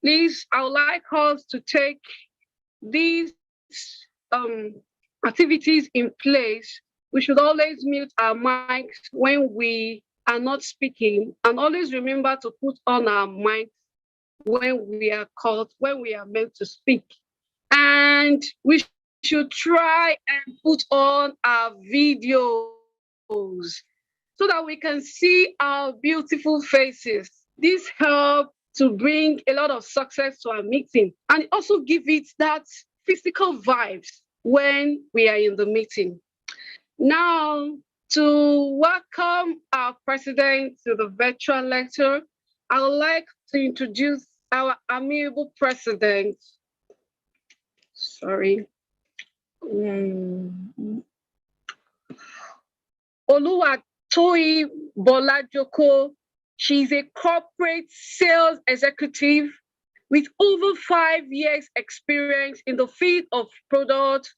Please, I would like us to take these activities in place. We should always mute our mics when we are not speaking, and always remember to put on our mics when we are called, when we are meant to speak. And we should try and put on our videos so that we can see our beautiful faces. This helps to bring a lot of success to our meeting and also give it that physical vibes when we are in the meeting. Now, to welcome our president to the virtual lecture, I would like to introduce our amiable president. Sorry. Oluwatoyi Bolajoko. She's a corporate sales executive with over 5 years experience in the field of product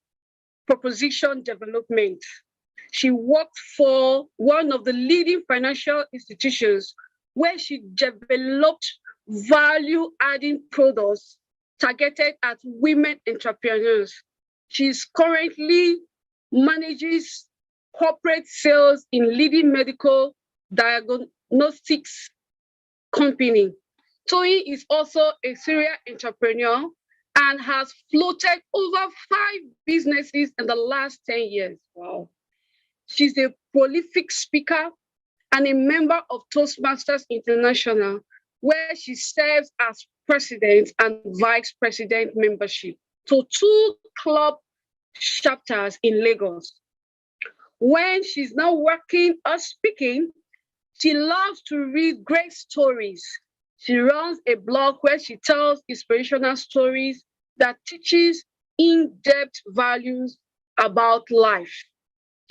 proposition development. She worked for one of the leading financial institutions where she developed value-adding products targeted at women entrepreneurs. She's currently manages corporate sales in leading medical diagnostics company. Toyi is also a serial entrepreneur and has floated over 5 businesses in the last 10 years. Wow. She's a prolific speaker and a member of Toastmasters International, where she serves as president and vice president membership to 2 club chapters in Lagos. When she's not working or speaking, she loves to read great stories. She runs a blog where she tells inspirational stories that teaches in-depth values about life.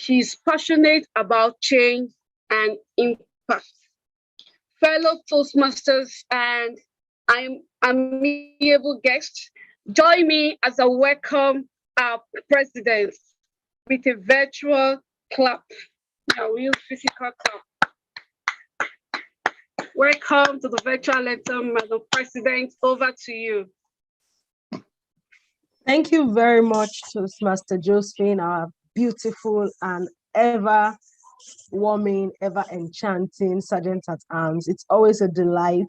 She's passionate about change and impact. Fellow Toastmasters and I'm amiable guests, join me as I welcome our president with a virtual clap, a real physical clap. Welcome to the virtual lecture, Madam President. Over to you. Thank you very much, Toastmaster Josephine, our beautiful and ever warming, ever enchanting Sergeant at Arms. It's always a delight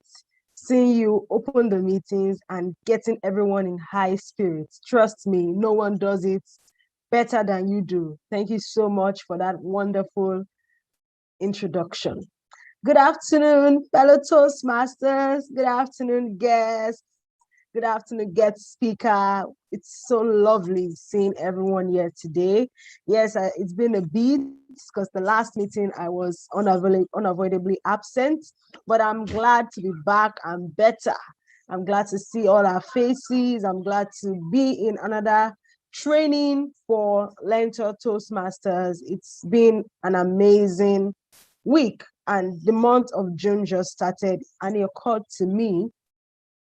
seeing you open the meetings and getting everyone in high spirits. Trust me, no one does it better than you do. Thank you so much for that wonderful introduction. Good afternoon, fellow Toastmasters. Good afternoon, guests. Good afternoon, guest speaker. It's so lovely seeing everyone here today. Yes, it's been a bit because the last meeting I was unavoidably absent, but I'm glad to be back. I'm better. I'm glad to see all our faces. I'm glad to be in another training for LEARNTOR Toastmasters. It's been an amazing week, and the month of June just started, and it occurred to me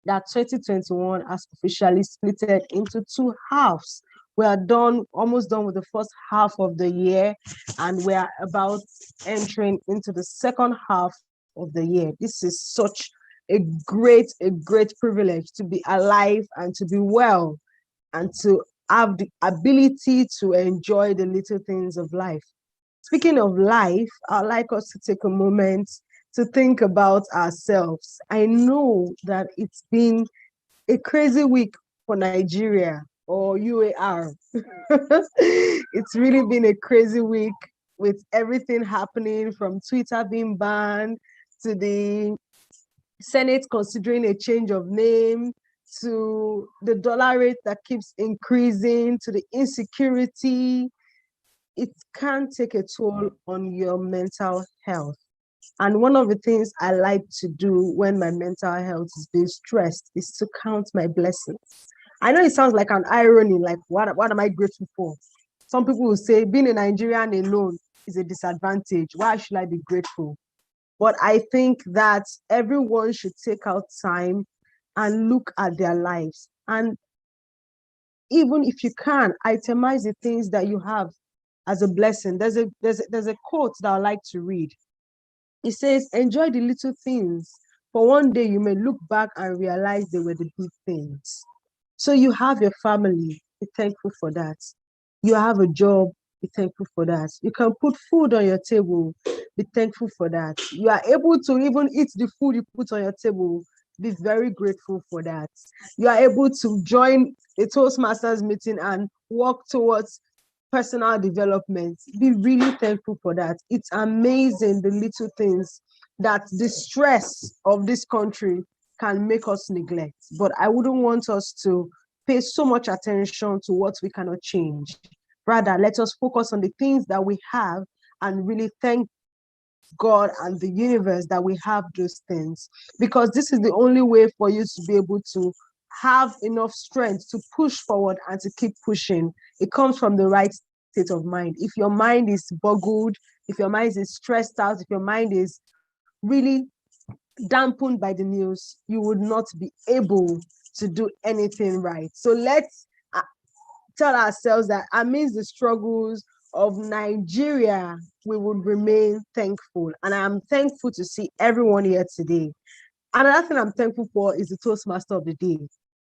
that 2021 has officially splitted into 2 halves. We are almost done with the first half of the year, and we are about entering into the second half of the year. This is such a great privilege to be alive and to be well and to have the ability to enjoy the little things of life. Speaking of life, I'd like us to take a moment to think about ourselves. I know that it's been a crazy week for Nigeria or UAR. It's really been a crazy week with everything happening, from Twitter being banned to the Senate considering a change of name, to the dollar rate that keeps increasing, to the insecurity. It can take a toll on your mental health. And one of the things I like to do when my mental health is being stressed is to count my blessings. I know it sounds like an irony, like what am I grateful for? Some people will say being a Nigerian alone is a disadvantage. Why should I be grateful? But I think that everyone should take out time and look at their lives. And even if you can, itemize the things that you have as a blessing. There's a quote that I like to read. It says, enjoy the little things For one day, you may look back and realize they were the big things. So you have your family, be thankful for that. You have a job, be thankful for that. You can put food on your table, be thankful for that. You are able to even eat the food you put on your table, be very grateful for that. You are able to join a Toastmasters meeting and work towards personal development, be really thankful for that. It's amazing the little things that the stress of this country can make us neglect. But I wouldn't want us to pay so much attention to what we cannot change. Rather, let us focus on the things that we have and really thank God and the universe that we have those things. Because this is the only way for you to be able to have enough strength to push forward and to keep pushing. It comes from the right state of mind. If your mind is boggled, if your mind is stressed out, if your mind is really dampened by the news, you would not be able to do anything right. So let's tell ourselves that amidst the struggles of Nigeria, we would remain thankful. And I'm thankful to see everyone here today. Another thing I'm thankful for is the Toastmaster of the Day.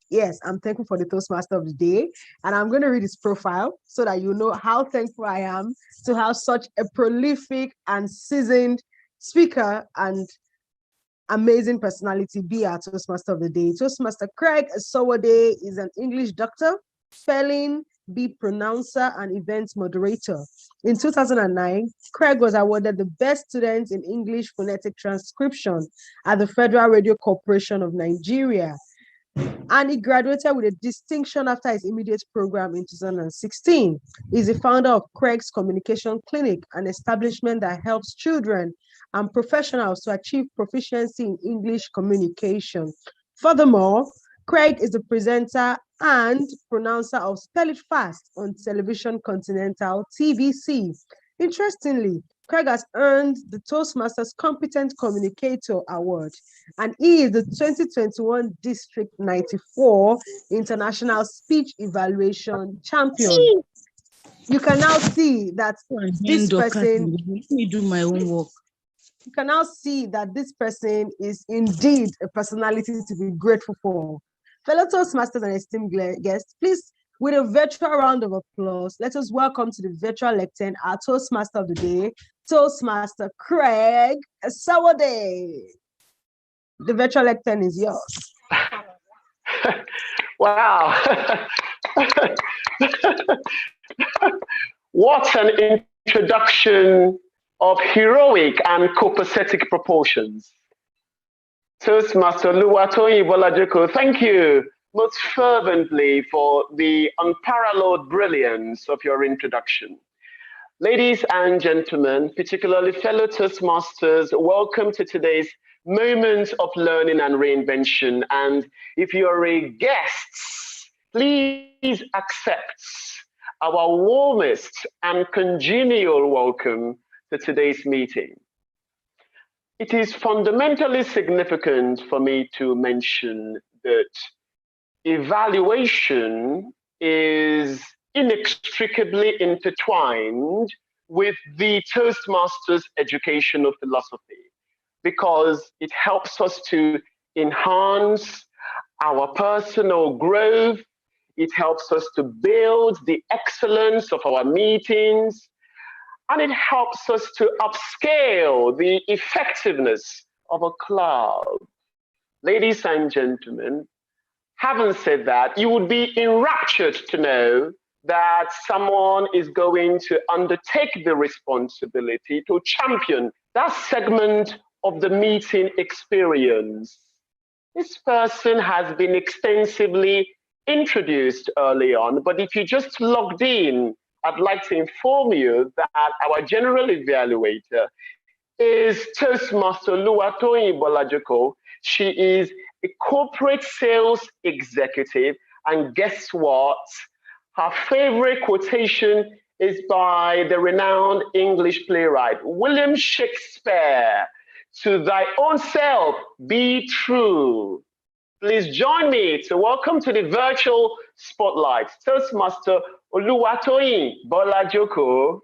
Yes, I'm thankful for the Toastmaster of the Day. And I'm going to read his profile so that you know how thankful I am to have such a prolific and seasoned speaker and amazing personality be our Toastmaster of the Day. Toastmaster Craig Asowade is an English doctor, spelling bee pronouncer, and events moderator. In 2009, Craig was awarded the best student in English phonetic transcription at the Federal Radio Corporation of Nigeria. And he graduated with a distinction after his immediate program in 2016. He's the founder of Craig's Communication Clinic, an establishment that helps children and professionals to achieve proficiency in English communication. Furthermore, Craig is the presenter and pronouncer of Spell It Fast on Television Continental TVC. Interestingly, Craig has earned the Toastmasters Competent Communicator Award, and he is the 2021 District 94 International Speech Evaluation Champion. You can now see that this person... Let me do my own work. You can now see that this person is indeed a personality to be grateful for. Fellow Toastmasters and esteemed guests, please, with a virtual round of applause, let us welcome to the virtual lectern our Toastmaster of the Day, Toastmaster Craig Asowade. The virtual lectern is yours. Wow. What an introduction of heroic and copacetic proportions. Toastmaster Oluwatoyin Bolajoko, thank you most fervently for the unparalleled brilliance of your introduction. Ladies and gentlemen, particularly fellow Toastmasters, welcome to today's moment of learning and reinvention. And if you're a guest, please accept our warmest and congenial welcome to today's meeting. It is fundamentally significant for me to mention that evaluation is inextricably intertwined with the Toastmasters educational philosophy, because it helps us to enhance our personal growth. It helps us to build the excellence of our meetings, and it helps us to upscale the effectiveness of a club. Ladies and gentlemen, having said that, you would be enraptured to know that someone is going to undertake the responsibility to champion that segment of the meeting experience. This person has been extensively introduced early on, but if you just logged in, I'd like to inform you that our general evaluator is Toastmaster Oluwatoyin Bolajoko. She is a corporate sales executive, and guess what? Her favorite quotation is by the renowned English playwright William Shakespeare: "To thy own self be true." Please join me to welcome to the virtual spotlight Toastmaster Oluwatoyin Bolajoko.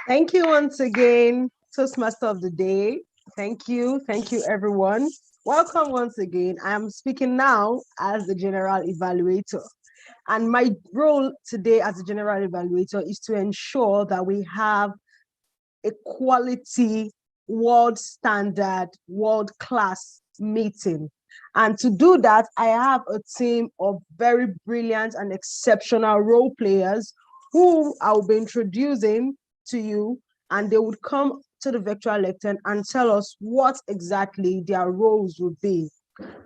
Thank you once again, Toastmaster of the Day, Thank you. Thank you, everyone. Welcome once again. I am speaking now as the general evaluator. And my role today as a general evaluator is to ensure that we have a quality, world standard, world class meeting. And to do that, I have a team of very brilliant and exceptional role players who I will be introducing to you, and they would come to the virtual lectern and tell us what exactly their roles would be.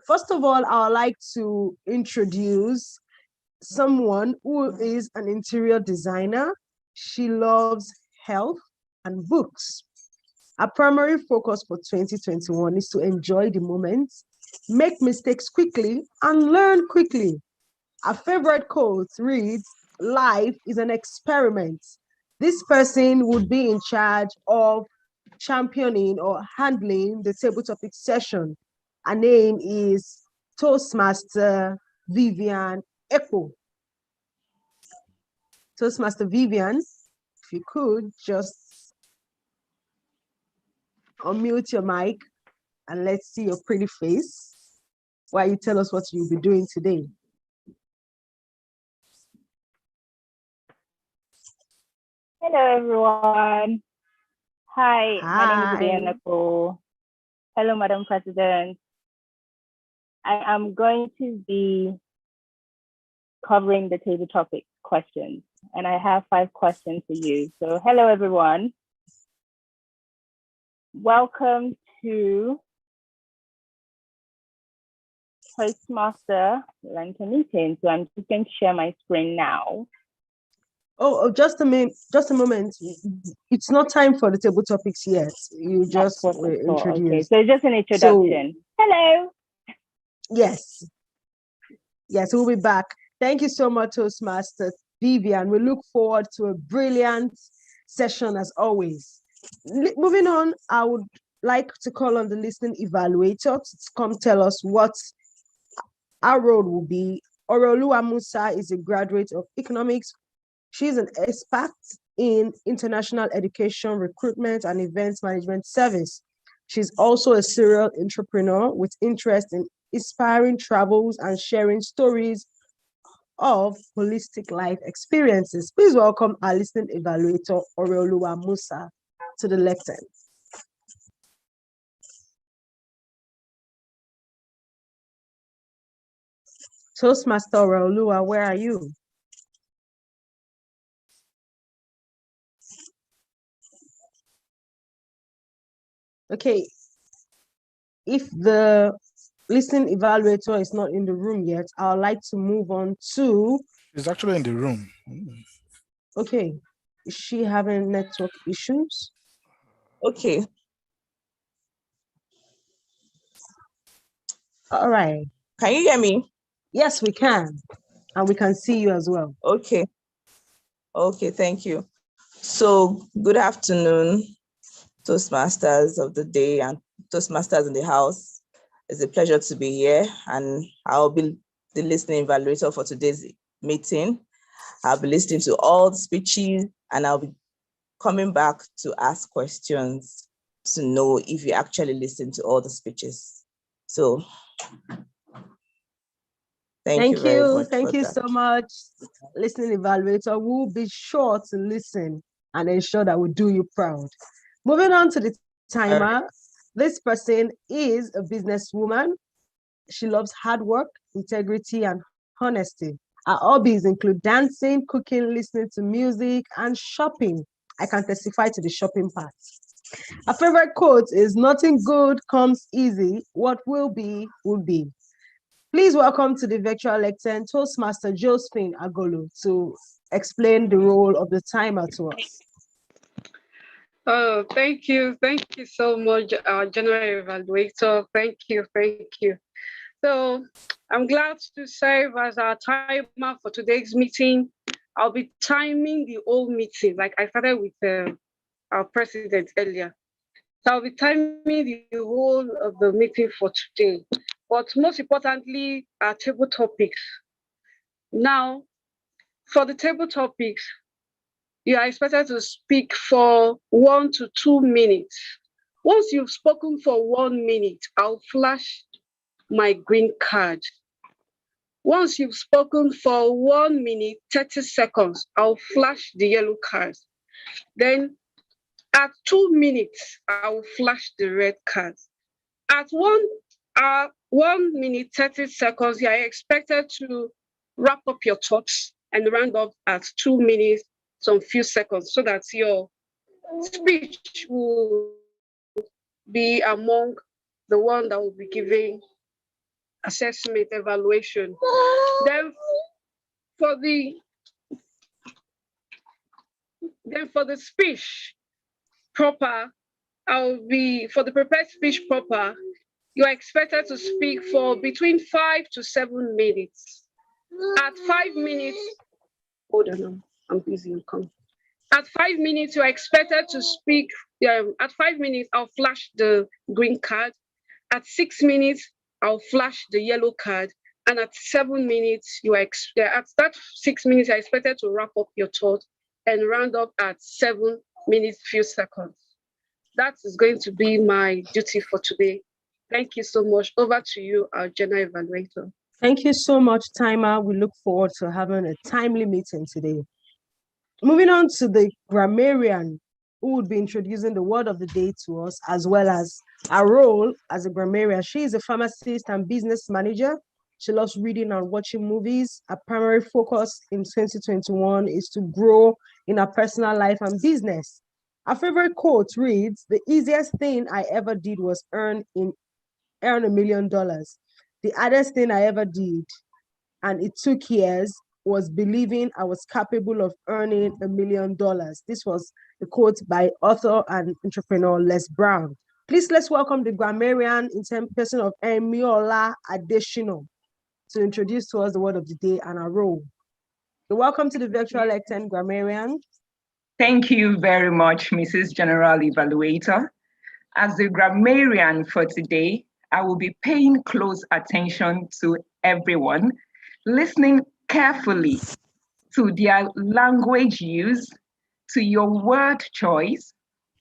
First of all, I would like to introduce someone who is an interior designer. She loves health and books. Our primary focus for 2021 is to enjoy the moment, make mistakes quickly, and learn quickly. Our favorite quote reads, "Life is an experiment." This person would be in charge of championing or handling the table topic session. Her name is Toastmaster Vivian Echo. Toastmaster Vivian, if you could just unmute your mic and let's see your pretty face while you tell us what you'll be doing today. Hello, everyone. Hi. My name is Vivian Echo. Hello, Madam President. I am going to be covering the table topic questions, and I have 5 questions for you. So hello, everyone. Welcome to Toastmaster LEARNTOR meeting. So I'm just going to share my screen now. Oh, just a minute, just a moment. It's not time for the table topics yet. You just introduced. Okay, so just an introduction. So, hello. Yes. Yes, we'll be back. Thank you so much, Toastmaster Vivian. We look forward to a brilliant session as always. Moving on, I would like to call on the listening evaluator to come tell us what our role will be. Oroluwa Musa is a graduate of economics. She's an expert in international education, recruitment, and events management service. She's also a serial entrepreneur with interest in inspiring travels and sharing stories of holistic life experiences. Please welcome our listening evaluator, Oroluwa Musa, to the lectern. Toastmaster Oroluwa, where are you? Okay, if the listening evaluator is not in the room yet, I would like to move on to... She's actually in the room. Okay, is she having network issues? Okay. All right. Can you hear me? Yes, we can. And we can see you as well. Okay. Okay, thank you. So good afternoon, Toastmasters of the day and Toastmasters in the house. It's a pleasure to be here, and I'll be the listening evaluator for today's meeting. I'll be listening to all the speeches, and I'll be coming back to ask questions to know if you actually listen to all the speeches. So thank you very much. Thank you so much, listening evaluator. We'll be sure to listen and ensure that we do you proud. Moving on to the timer. This person is a businesswoman. She loves hard work, integrity, and honesty. Her hobbies include dancing, cooking, listening to music, and shopping. I can testify to the shopping part. Her favorite quote is, "Nothing good comes easy. What will be, will be." Please welcome to the virtual lectern, Toastmaster Josephine Agolo, to explain the role of the timer to us. Oh, thank you. Thank you so much, General Evaluator. Thank you. Thank you. So I'm glad to serve as our timer for today's meeting. I'll be timing the whole meeting, like I started with our president earlier. So I'll be timing the whole of the meeting for today. But most importantly, our table topics. Now, for the table topics, you are expected to speak for 1 to 2 minutes. Once you've spoken for 1 minute, I'll flash my green card. Once you've spoken for 1 minute, 30 seconds, I'll flash the yellow card. Then at 2 minutes, I'll flash the red card. At 1 minute, 30 seconds, you are expected to wrap up your thoughts and round up at 2 minutes, some few seconds, so that your speech will be among the one that will be giving assessment evaluation. Then for the speech proper, for the prepared speech proper, you are expected to speak for between 5 to 7 minutes. At 5 minutes, hold on, I'm busy, I'm coming. At 5 minutes, you are expected to speak. At 5 minutes, I'll flash the green card. At 6 minutes, I'll flash the yellow card. And at 7 minutes, at that 6 minutes, you're expected to wrap up your thought and round up at 7 minutes, few seconds. That is going to be my duty for today. Thank you so much. Over to you, our general evaluator. Thank you so much, Timer. We look forward to having a timely meeting today. Moving on to the grammarian, who would be introducing the word of the day to us, as well as our role as a grammarian. She is a pharmacist and business manager. She loves reading and watching movies. Her primary focus in 2021 is to grow in her personal life and business. Her favorite quote reads, "The easiest thing I ever did was earn $1 million. The hardest thing I ever did, and it took years, was believing I was capable of earning $1 million." This was the quote by author and entrepreneur Les Brown. Please, let's welcome the grammarian in person of Emiola Adeshino to introduce to us the word of the day and our role. So welcome to the virtual lectern, grammarian. Thank you very much, Mrs. General Evaluator. As the grammarian for today, I will be paying close attention to everyone, listening carefully to their language use, to your word choice,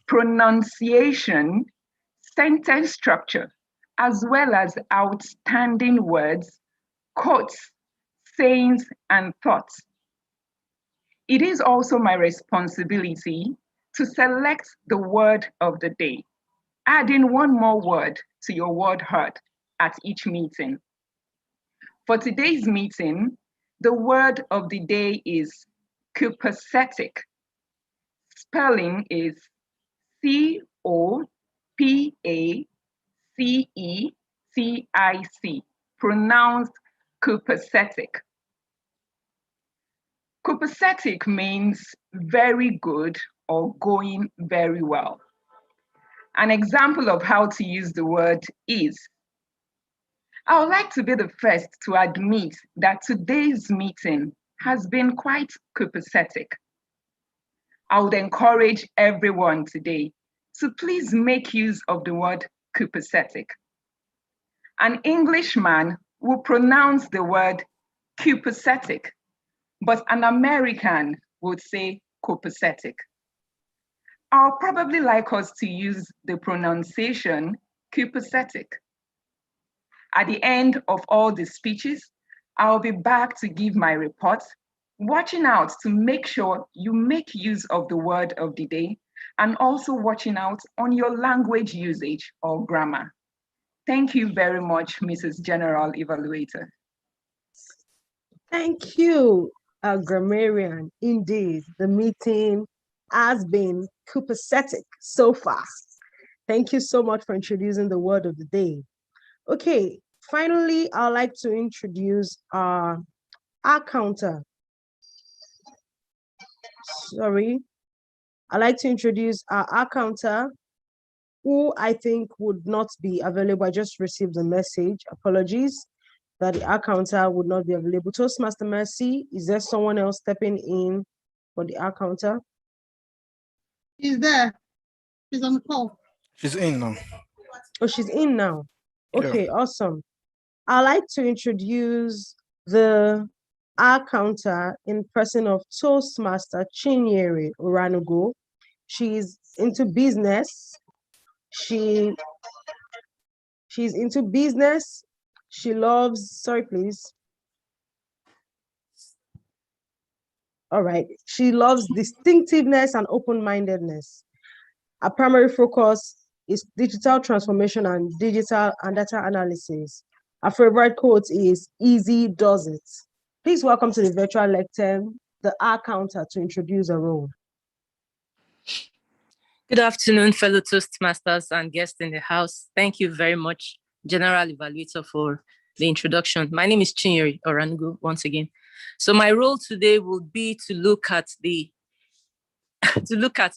pronunciation, sentence structure, as well as outstanding words, quotes, sayings, and thoughts. It is also my responsibility to select the word of the day, adding one more word to your word heard at each meeting. For today's meeting, the word of the day is copacetic. Spelling is C-O-P-A-C-E-T-I-C, pronounced copacetic. Copacetic means very good or going very well. An example of how to use the word is, I would like to be the first to admit that today's meeting has been quite copacetic. I would encourage everyone today to please make use of the word copacetic. An Englishman will pronounce the word copacetic, but an American would say copacetic. I'll probably like us to use the pronunciation copacetic. At the end of all the speeches, I'll be back to give my report, watching out to make sure you make use of the word of the day and also watching out on your language usage or grammar. Thank you very much, Mrs. General Evaluator. Thank you, grammarian. Indeed, the meeting has been copacetic so far. Thank you so much for introducing the word of the day. Okay, finally, I'd like to introduce our counter. Sorry. I'd like to introduce our counter, who I think would not be available. I just received a message, apologies, that the counter would not be available. Toastmaster Mercy, is there someone else stepping in for the counter? She's there. She's on the call. She's in now. Oh, she's in now. Okay, yeah. Awesome. I'd like to introduce the counter in person of Toastmaster Chinyere Oranugo. She's into business. She's into business. She loves, sorry, please. All right. She loves distinctiveness and open-mindedness. Her primary focus is digital transformation and digital and data analysis. Her favorite quote is, "Easy does it." Please welcome to the virtual lectern, the R counter, to introduce her role. Good afternoon, fellow Toastmasters and guests in the house. Thank you very much, General Evaluator, for the introduction. My name is Chinyere Oranugu, once again. So my role today will be to look at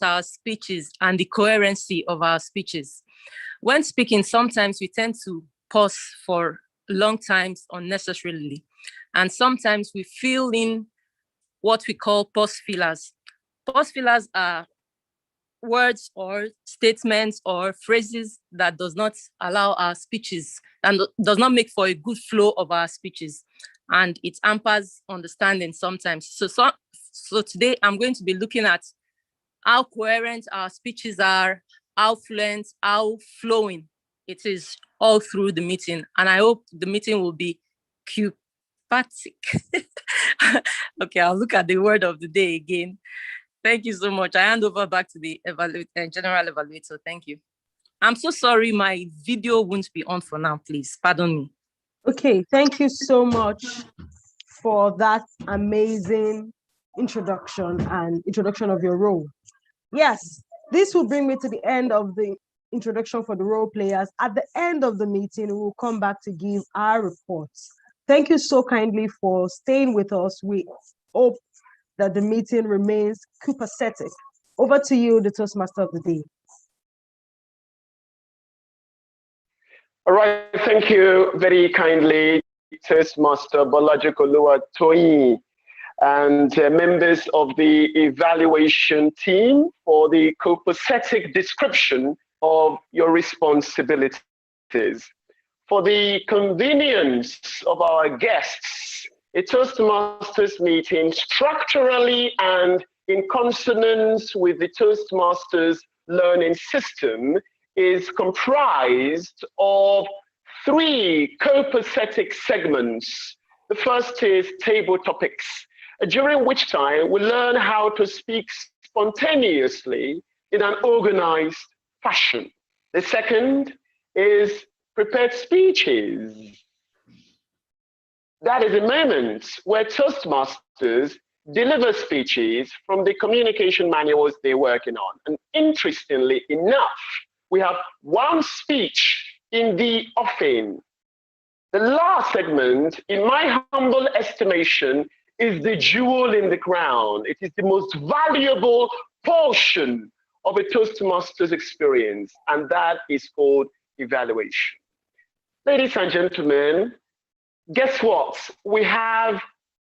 our speeches and the coherency of our speeches. When speaking, sometimes we tend to pause for long times unnecessarily, and sometimes we fill in what we call pause fillers. Pause fillers are words or statements or phrases that does not allow our speeches and does not make for a good flow of our speeches, and it hampers understanding sometimes. So today I'm going to be looking at how coherent our speeches are, how fluent, how flowing it is all through the meeting. And I hope the meeting will be cupatic. Okay, I'll look at the word of the day again. Thank you so much. I hand over back to the General Evaluator. Thank you. I'm so sorry, my video won't be on for now, please. Pardon me. Okay, thank you so much for that amazing introduction of your role. Yes, this will bring me to the end of the introduction for the role players. At the end of the meeting, we will come back to give our reports. Thank you so kindly for staying with us. We hope that the meeting remains copacetic. Over to you, the Toastmaster of the day. All right, thank you very kindly, Toastmaster Bolaji Toyin, and members of the evaluation team for the copacetic description of your responsibilities. For the convenience of our guests, a Toastmasters meeting structurally and in consonance with the Toastmasters learning system is comprised of 3 copacetic segments. The first is table topics, during which time we learn how to speak spontaneously in an organized fashion. The second is prepared speeches. That is a moment where Toastmasters deliver speeches from the communication manuals they're working on. And interestingly enough, we have 1 speech in the offing. The last segment, in my humble estimation, is the jewel in the crown. It is the most valuable portion of a Toastmasters experience, and that is called evaluation. Ladies and gentlemen, guess what? We have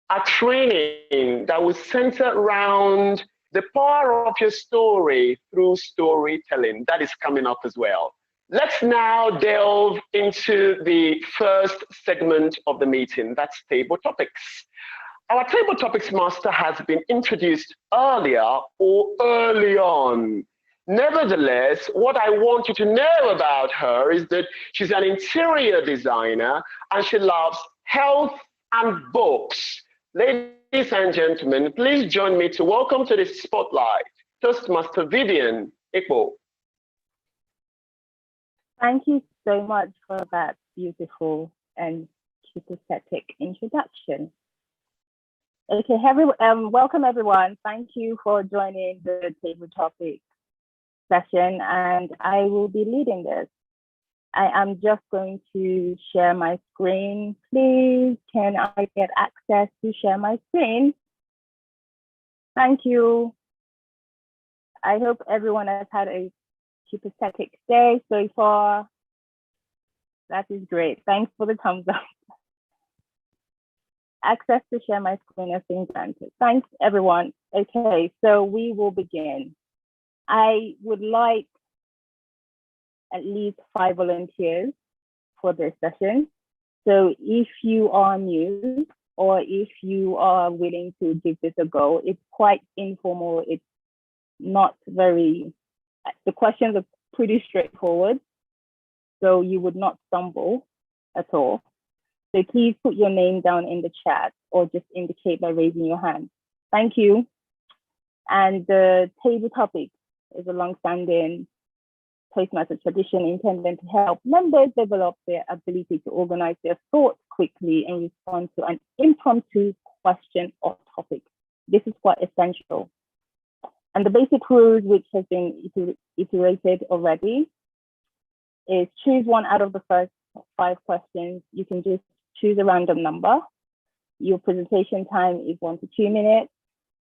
a training that will center around the power of your story through storytelling. That is coming up as well. Let's now delve into the first segment of the meeting. That's table topics. Our table topics master has been introduced earlier or early on. Nevertheless, what I want you to know about her is that she's an interior designer and she loves health and books. Ladies and gentlemen, please join me to welcome to the spotlight Toastmaster Vivian Ikpo. Thank you so much for that beautiful and copacetic introduction. Okay, welcome everyone. Thank you for joining the table topic session, and I will be leading this. I am just going to share my screen. Please, can I get access to share my screen? Thank you. I hope everyone has had a copacetic day so far. That is great. Thanks for the thumbs up. Access to share my screen has been granted. Thanks, everyone. Okay, so we will begin. I would like at least 5 volunteers for this session. So if you are new or if you are willing to give this a go, it's quite informal. It's not very, the questions pretty straightforward, so you would not stumble at all. So please put your name down in the chat or just indicate by raising your hand. Thank you. And the table topic is a long-standing Toastmasters tradition intended to help members develop their ability to organize their thoughts quickly and respond to an impromptu question or topic. This is quite essential. And the basic rules, which has been iterated already, is choose one out of the first 5 questions. You can just choose a random number. Your presentation time is 1 to 2 minutes,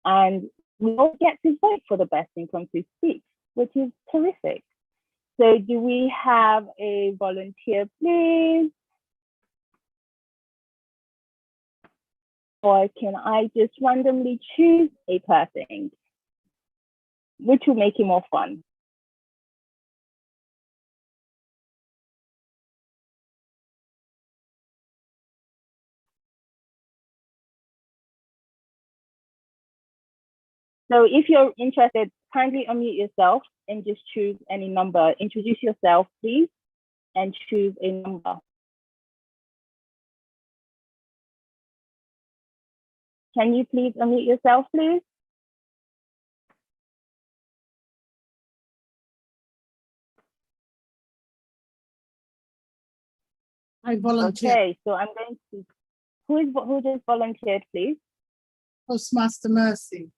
and we all get to vote for the best impromptu speech, which is terrific. So do we have a volunteer, please? Or can I just randomly choose a person, which will make it more fun? So if you're interested, kindly unmute yourself and just choose any number. Introduce yourself, please, and choose a number. Can you please unmute yourself, please? I volunteer. Okay, so I'm going to, who just volunteered, please? Toastmaster Mercy.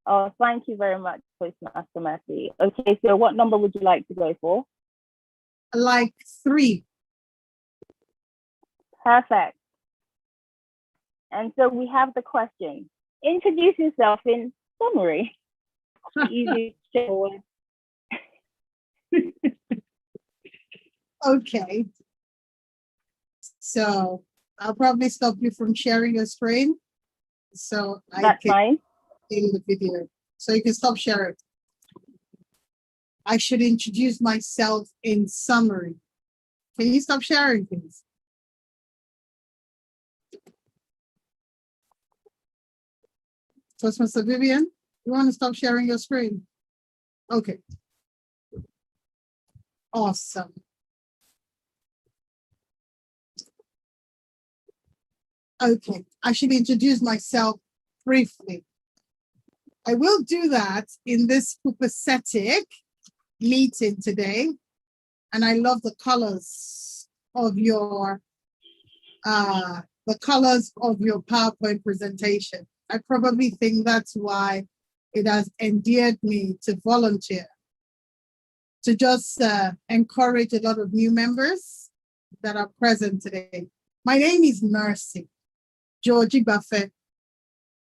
Oh, thank you very much, Toastmaster Mercy. Okay, so what number would you like to go for? Like 3. Perfect. And so we have the question. Introduce yourself in summary. Easy, straightforward. Okay. So I'll probably stop you from sharing your screen. So That's fine. In the video. So you can stop sharing. I should introduce myself in summary. Can you stop sharing, please? Toastmaster Vivian, you want to stop sharing your screen? Okay. Awesome. Okay, I should introduce myself briefly. I will do that in this copacetic meeting today. And I love the colors of your PowerPoint presentation. I probably think that's why it has endeared me to volunteer, to just encourage a lot of new members that are present today. My name is Mercy George-Igbafe.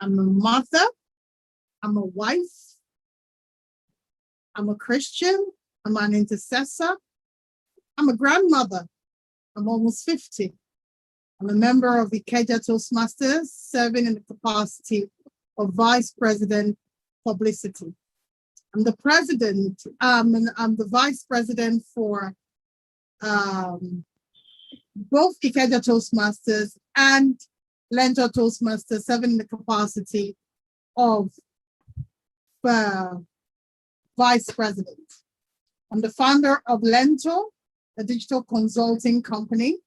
I'm a mother, I'm a wife, I'm a Christian, I'm an intercessor, I'm a grandmother, I'm almost 50. I'm a member of the Ikeja Toastmasters, serving in the capacity of Vice President Publicity. I'm the president, I'm the vice president for both Ikeja Toastmasters and LEARNTOR Toastmasters, serving in the capacity of vice president. I'm the founder of LEARNTOR, a digital consulting company.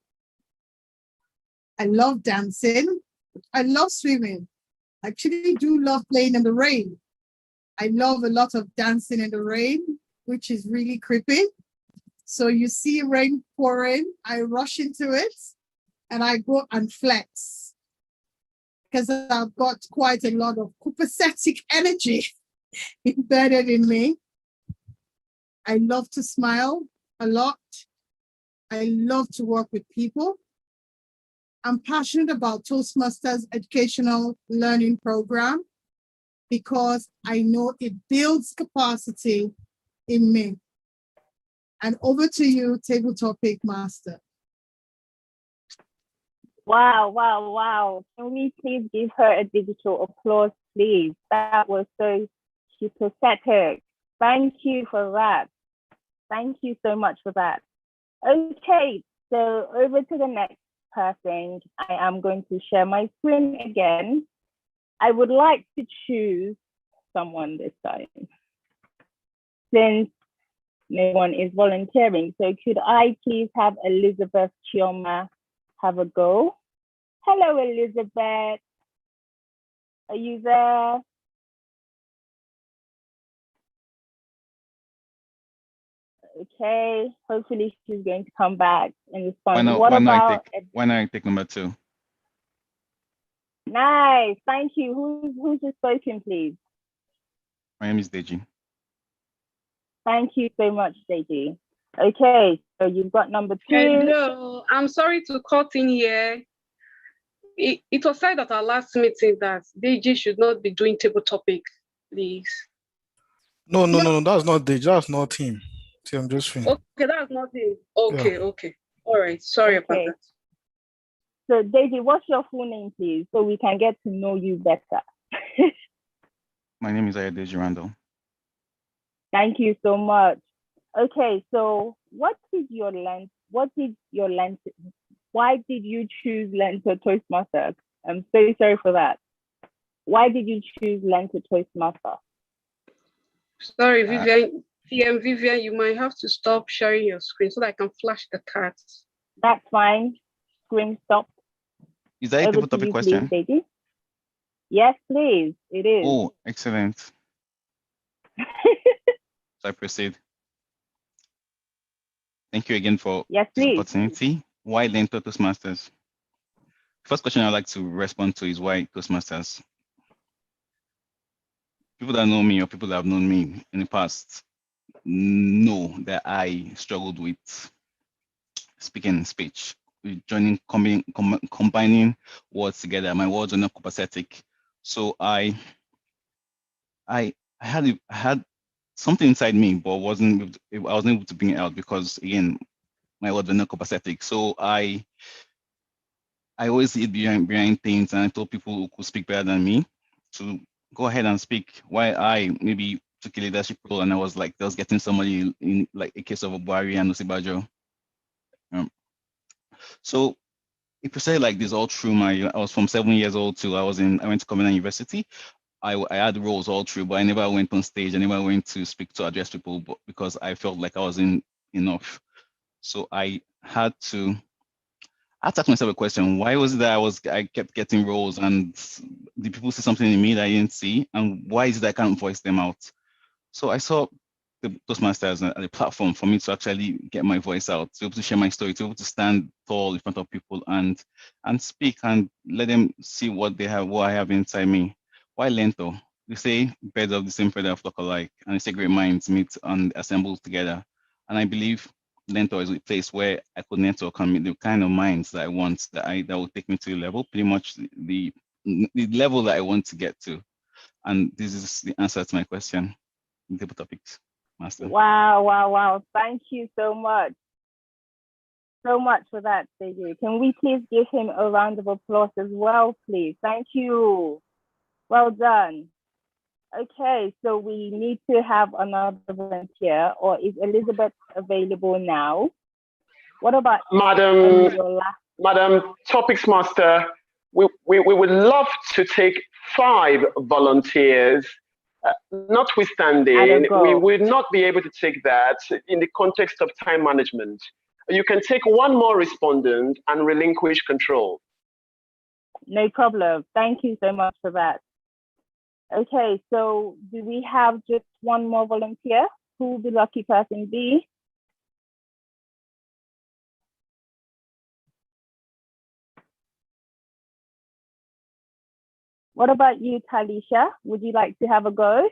I love dancing. I love swimming. I actually do love playing in the rain. I love a lot of dancing in the rain, which is really creepy. So you see rain pouring, I rush into it and I go and flex because I've got quite a lot of copacetic energy embedded in me. I love to smile a lot. I love to work with people. I'm passionate about Toastmasters educational learning program because I know it builds capacity in me. And over to you, table topic master. Wow, wow, wow. Can we please give her a digital applause, please? That was so pathetic. Thank you for that. Thank you so much for that. Okay, so over to the next person. I am going to share my screen again. I would like to choose someone this time, since No one is volunteering. So could I please have Elizabeth Chioma have a go? Hello, Elizabeth. Are you there? Okay, hopefully she's going to come back and respond. Why not I take number 2? Nice, thank you. Who's just spoken, please? My name is Deji. Thank you so much, Deji. Okay, so you've got number 2. Hello, I'm sorry to cut in here. It was said at our last meeting that DG should not be doing table topics, please. No, that's not Deji. That's not him. See, I'm just Okay, that's not him. Okay, Yeah. okay. All right, sorry about that. So Deji, what's your full name, please, so we can get to know you better? My name is Ayodeji Randall. Thank you so much. Okay, so why did you choose LEARNTOR Toastmasters? I'm so sorry for that. Why did you choose LEARNTOR Toastmaster? Sorry, Vivian. Vivian, you might have to stop sharing your screen so that I can flash the cards. That's fine. Screen stop. Is that a table topic question? Please, yes, please. It is. Oh, excellent. So I proceed. Thank you again for this opportunity. Why LEARNTOR Toastmasters? First question I'd like to respond to is why Toastmasters? People that know me or people that have known me in the past know that I struggled with speaking speech, with combining words together. My words are not copacetic. So I had something inside me, but I wasn't able to bring it out because, again, my words are not copacetic. So I always hid behind things, and I told people who could speak better than me to go ahead and speak. Why I maybe took a leadership role, and I was like, just getting somebody in, like a case of Obuari and Osibajo. So it proceeded like this all through I was from 7 years old till I went to Covenant University. I had roles all through, but I never went on stage. I never went to speak to address people, but because I felt like I wasn't enough. So I had to ask myself a question: why was it that I kept getting roles, and the people see something in me that I didn't see, and why is it that I can't voice them out? So I saw the Toastmasters as a platform for me to actually get my voice out, to be able to share my story, to be able to stand tall in front of people and speak and let them see what I have inside me. Why LEARNTOR? They say birds of the same feather flock alike, and they say great minds meet and assemble together. And I believe LEARNTOR is a place where I could network and meet the kind of minds that I want, that will take me to the level, pretty much the level that I want to get to. And this is the answer to my question. Table topics, Master. Wow. Thank you so much. So much for that, Deji. Can we please give him a round of applause as well, please? Thank you. Well done. Okay, so we need to have another volunteer, or is Elizabeth available now? What about Madam Topics Master? We would love to take 5 volunteers. Notwithstanding, we would not be able to take that in the context of time management. You can take 1 more respondent and relinquish control. No problem. Thank you so much for that. Okay, so do we have just 1 more volunteer? Who will the lucky person be? What about you, Talisha? Would you like to have a go?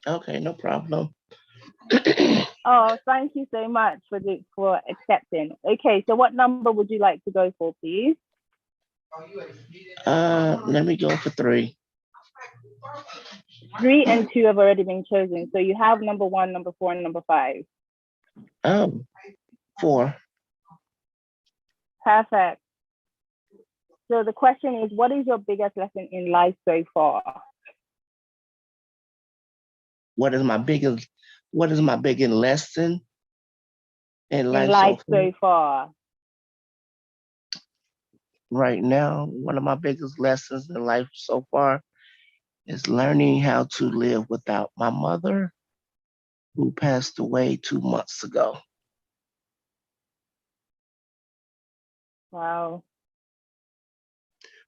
Okay, no problem. Oh, thank you so much for accepting. Okay, so what number would you like to go for, please? Let me go for 3. 3 and 2 have already been chosen. So you have number 1, number 4, and number 5. 4. Perfect. So the question is, what is your biggest lesson in life so far? What is my biggest lesson in life so far? Right now, one of my biggest lessons in life so far is learning how to live without my mother, who passed away 2 months ago. Wow.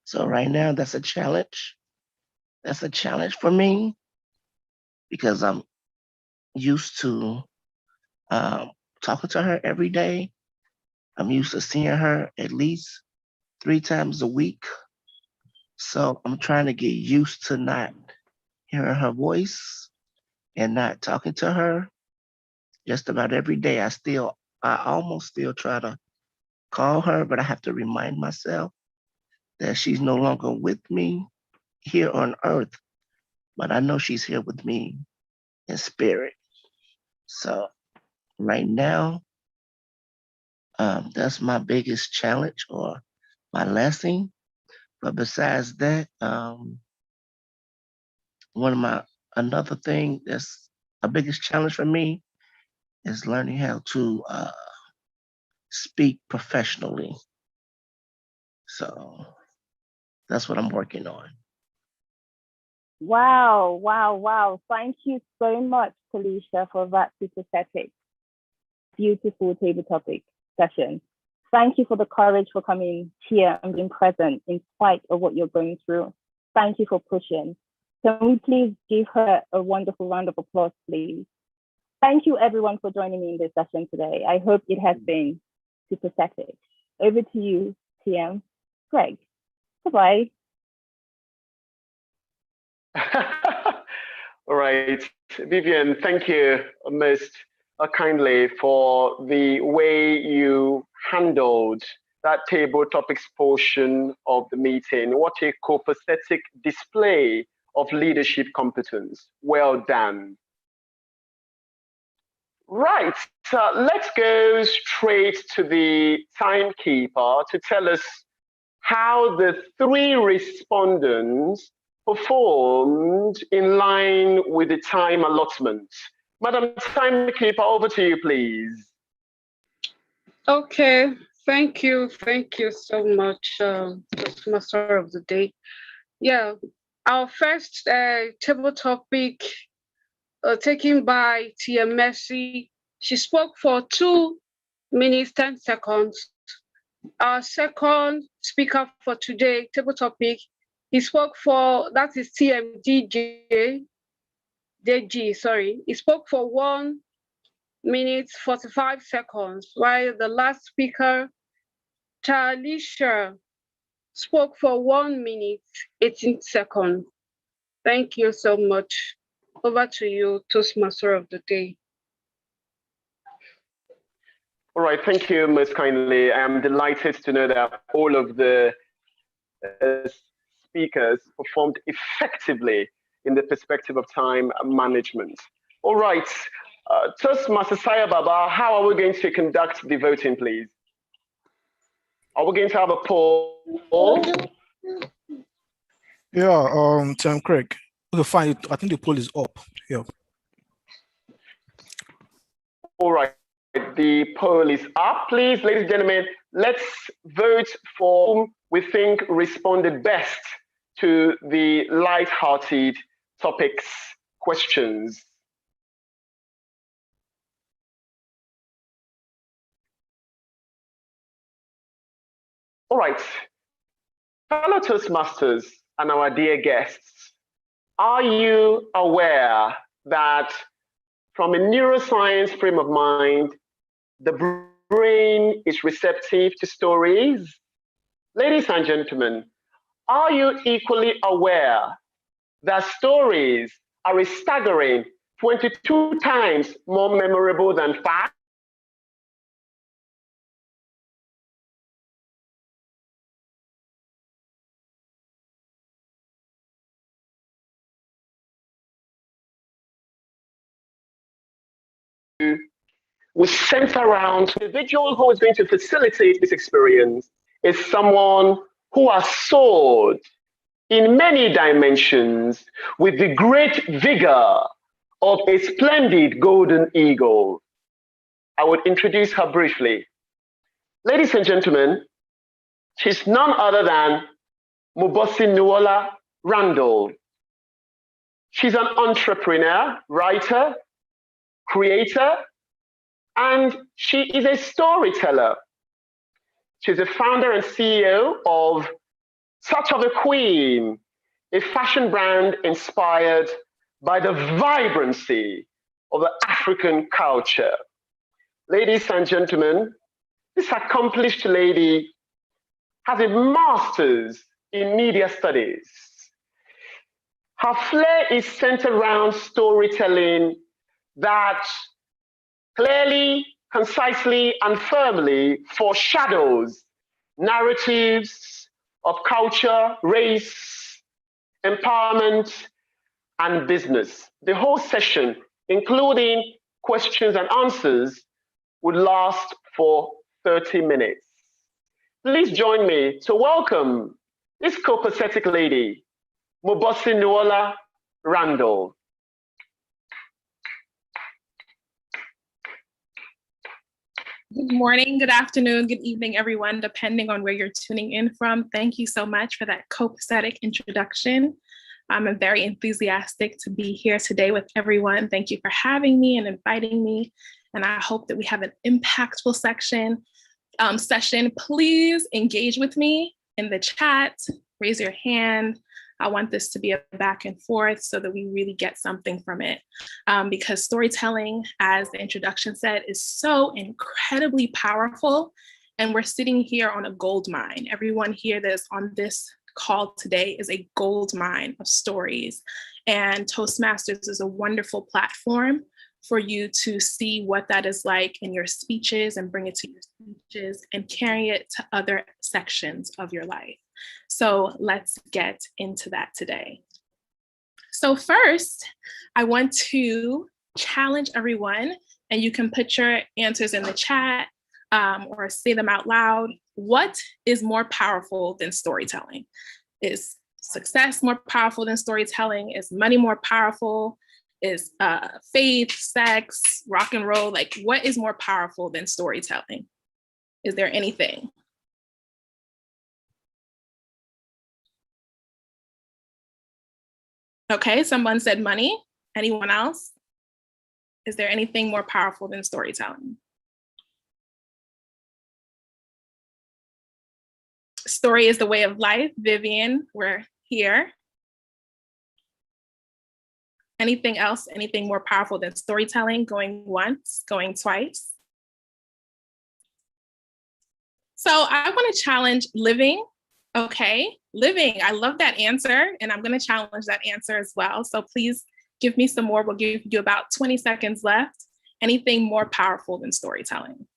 So right now, that's a challenge. That's a challenge for me because I'm used to talking to her every day. I'm used to seeing her at least 3 times a week. So I'm trying to get used to not hearing her voice and not talking to her just about every day. I almost still try to call her, but I have to remind myself that she's no longer with me here on earth, but I know she's here with me in spirit. So right now, that's my biggest challenge or my lesson. But besides that, another thing that's a biggest challenge for me is learning how to speak professionally. So that's what I'm working on. Wow, wow, wow. Thank you so much, Talisha, for that sympathetic, beautiful table topic session. Thank you for the courage for coming here and being present in spite of what you're going through. Thank you for pushing. Can we please give her a wonderful round of applause, please? Thank you, everyone, for joining me in this session today. I hope it has been sympathetic. Over to you, TM. Greg. Goodbye. All right, Vivian, thank you most kindly for the way you handled that table topics portion of the meeting. What a copacetic display of leadership competence. Well done. Right, so let's go straight to the timekeeper to tell us how the 3 respondents performed in line with the time allotment. Madam Timekeeper, over to you, please. Okay, thank you so much, Toastmaster of the Day. Yeah, our first table topic taken by Tia Mercy. She spoke for 2 minutes, 10 seconds. Our second speaker for today, table topic, he spoke for, that is TMDJ, sorry. He spoke for 1 minute, 45 seconds, while the last speaker, Talisha, spoke for 1 minute, 18 seconds. Thank you so much. Over to you, Toastmaster of the Day. All right, thank you most kindly. I am delighted to know that all of the speakers performed effectively in the perspective of time management. All right, Toastmaster Saya Baba, how are we going to conduct the voting, please? Are we going to have a poll? Yeah, Tim Craig. Okay, fine. I think the poll is up. Yeah. All right, the poll is up. Please, ladies and gentlemen, let's vote for whom we think responded best to the light-hearted topics questions. All right, fellow Toastmasters and our dear guests, are you aware that from a neuroscience frame of mind, the brain is receptive to stories? Ladies and gentlemen, are you equally aware that stories are a staggering 22 times more memorable than facts? We center around the individual who is going to facilitate this experience is someone who has soared in many dimensions with the great vigor of a splendid golden eagle. I would introduce her briefly. Ladies and gentlemen, she's none other than Mubosi Nuola Randall. She's an entrepreneur, writer, creator, and she is a storyteller. She's the founder and CEO of Touch of a Queen, a fashion brand inspired by the vibrancy of the African culture. Ladies and gentlemen, this accomplished lady has a master's in media studies. Her flair is centered around storytelling that clearly, concisely, and firmly foreshadows narratives of culture, race, empowerment, and business. The whole session, including questions and answers, would last for 30 minutes. Please join me to welcome this copacetic lady, Mobosi Nuola Randall. Good morning, good afternoon, good evening, everyone, depending on where you're tuning in from. Thank you so much for that copacetic introduction. I'm very enthusiastic to be here today with everyone. Thank you for having me and inviting me. And I hope that we have an impactful session. Please engage with me in the chat, raise your hand. I want this to be a back and forth so that we really get something from it. Because storytelling, as the introduction said, is so incredibly powerful. And we're sitting here on a gold mine. Everyone here that is on this call today is a gold mine of stories. And Toastmasters is a wonderful platform for you to see what that is like in your speeches and bring it to your speeches and carry it to other sections of your life. So let's get into that today. So first, I want to challenge everyone, and you can put your answers in the chat or say them out loud. What is more powerful than storytelling? Is success more powerful than storytelling? Is money more powerful? Is faith, sex, rock and roll? Like, what is more powerful than storytelling? Is there anything? Okay, someone said money. Anyone else? Is there anything more powerful than storytelling? Story is the way of life. Vivian, we're here. Anything else? Anything more powerful than storytelling? Going once, going twice. So I want to challenge living. Okay, living. I love that answer, and I'm going to challenge that answer as well. So please give me some more. We'll give you about 20 seconds left. Anything more powerful than storytelling?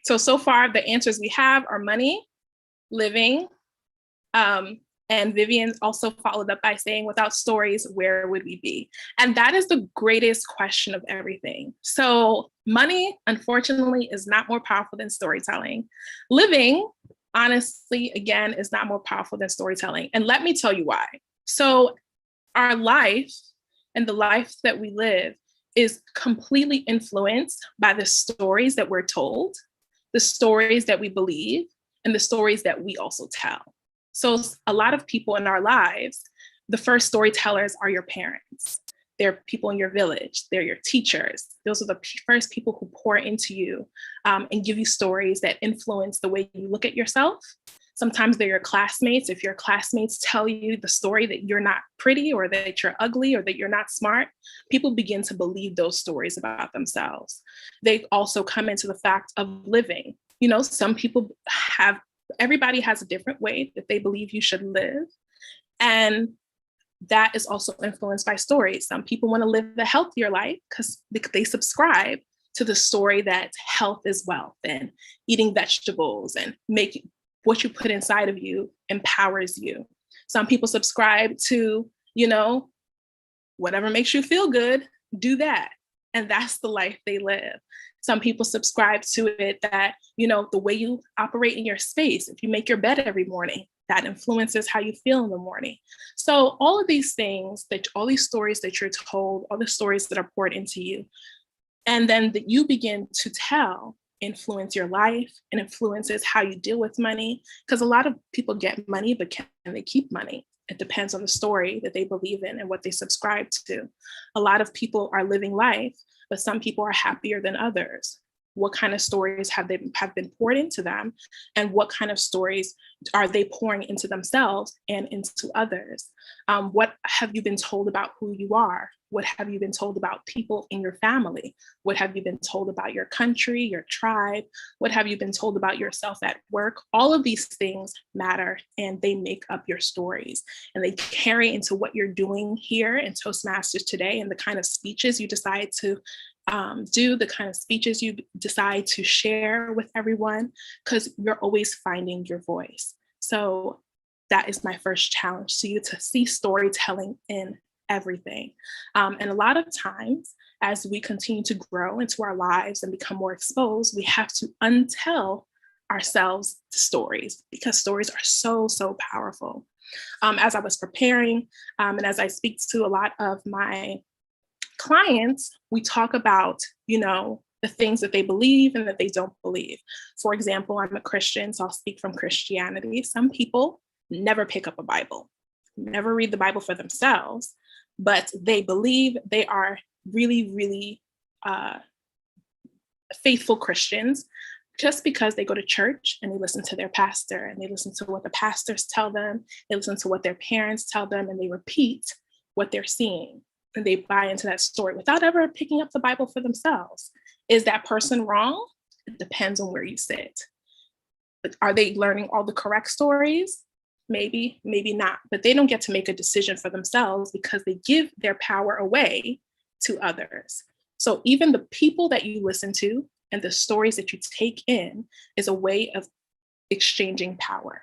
So far, the answers we have are money, living, and Vivian also followed up by saying, without stories, where would we be? And that is the greatest question of everything. So money, unfortunately, is not more powerful than storytelling. Living, honestly, again, is not more powerful than storytelling. And let me tell you why. So our life and the life that we live is completely influenced by the stories that we're told, the stories that we believe, and the stories that we also tell. So a lot of people in our lives, the first storytellers are your parents. They're people in your village. They're your teachers. Those are the first people who pour into you and give you stories that influence the way you look at yourself. Sometimes they're your classmates. If your classmates tell you the story that you're not pretty or that you're ugly or that you're not smart, people begin to believe those stories about themselves. They also come into the fact of living. You know, some people have, everybody has a different way that they believe you should live. And that is also influenced by stories. Some people want to live a healthier life because they subscribe to the story that health is wealth and eating vegetables and making what you put inside of you empowers you. Some people subscribe to, you know, whatever makes you feel good, do that. And that's the life they live. Some people subscribe to it that, you know, the way you operate in your space, if you make your bed every morning, that influences how you feel in the morning. So all of these things, all these stories that you're told, all the stories that are poured into you, and then that you begin to tell influence your life and influences how you deal with money. Because a lot of people get money, but can they keep money? It depends on the story that they believe in and what they subscribe to. A lot of people are living life, but some people are happier than others. What kind of stories have been poured into them, and what kind of stories are they pouring into themselves and into others? What have you been told about who you are? What have you been told about people in your family? What have you been told about your country, your tribe? What have you been told about yourself at work? All of these things matter, and they make up your stories, and they carry into what you're doing here in Toastmasters today, and the kind of speeches you decide to do, the kind of speeches you decide to share with everyone, because you're always finding your voice. So that is my first challenge to you, to see storytelling in everything. And a lot of times, as we continue to grow into our lives and become more exposed, we have to untell ourselves stories, because stories are so, so powerful. As I was preparing, and as I speak to a lot of my clients, we talk about, the things that they believe and that they don't believe. For example, I'm a Christian, so I'll speak from Christianity. Some people never pick up a Bible, never read the Bible for themselves, but they believe they are really, really faithful Christians just because they go to church and they listen to their pastor, and they listen to what the pastors tell them, they listen to what their parents tell them, and they repeat what they're seeing. And they buy into that story without ever picking up the Bible for themselves. Is that person wrong? It depends on where you sit. But are they learning all the correct stories? Maybe, maybe not. But they don't get to make a decision for themselves, because they give their power away to others. So even the people that you listen to and the stories that you take in is a way of exchanging power.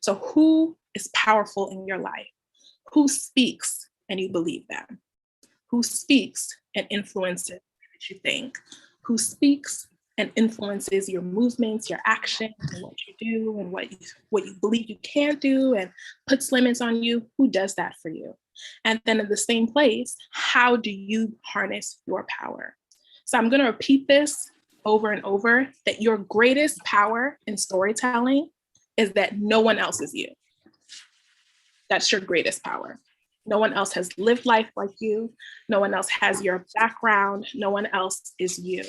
So who is powerful in your life? Who speaks and you believe them? Who speaks and influences what you think? Who speaks and influences your movements, your actions, and what you do, and what you believe you can't do, and puts limits on you? Who does that for you? And then in the same place, how do you harness your power? So I'm going to repeat this over and over, that your greatest power in storytelling is that no one else is you. That's your greatest power. No one else has lived life like you. No one else has your background. No one else is you.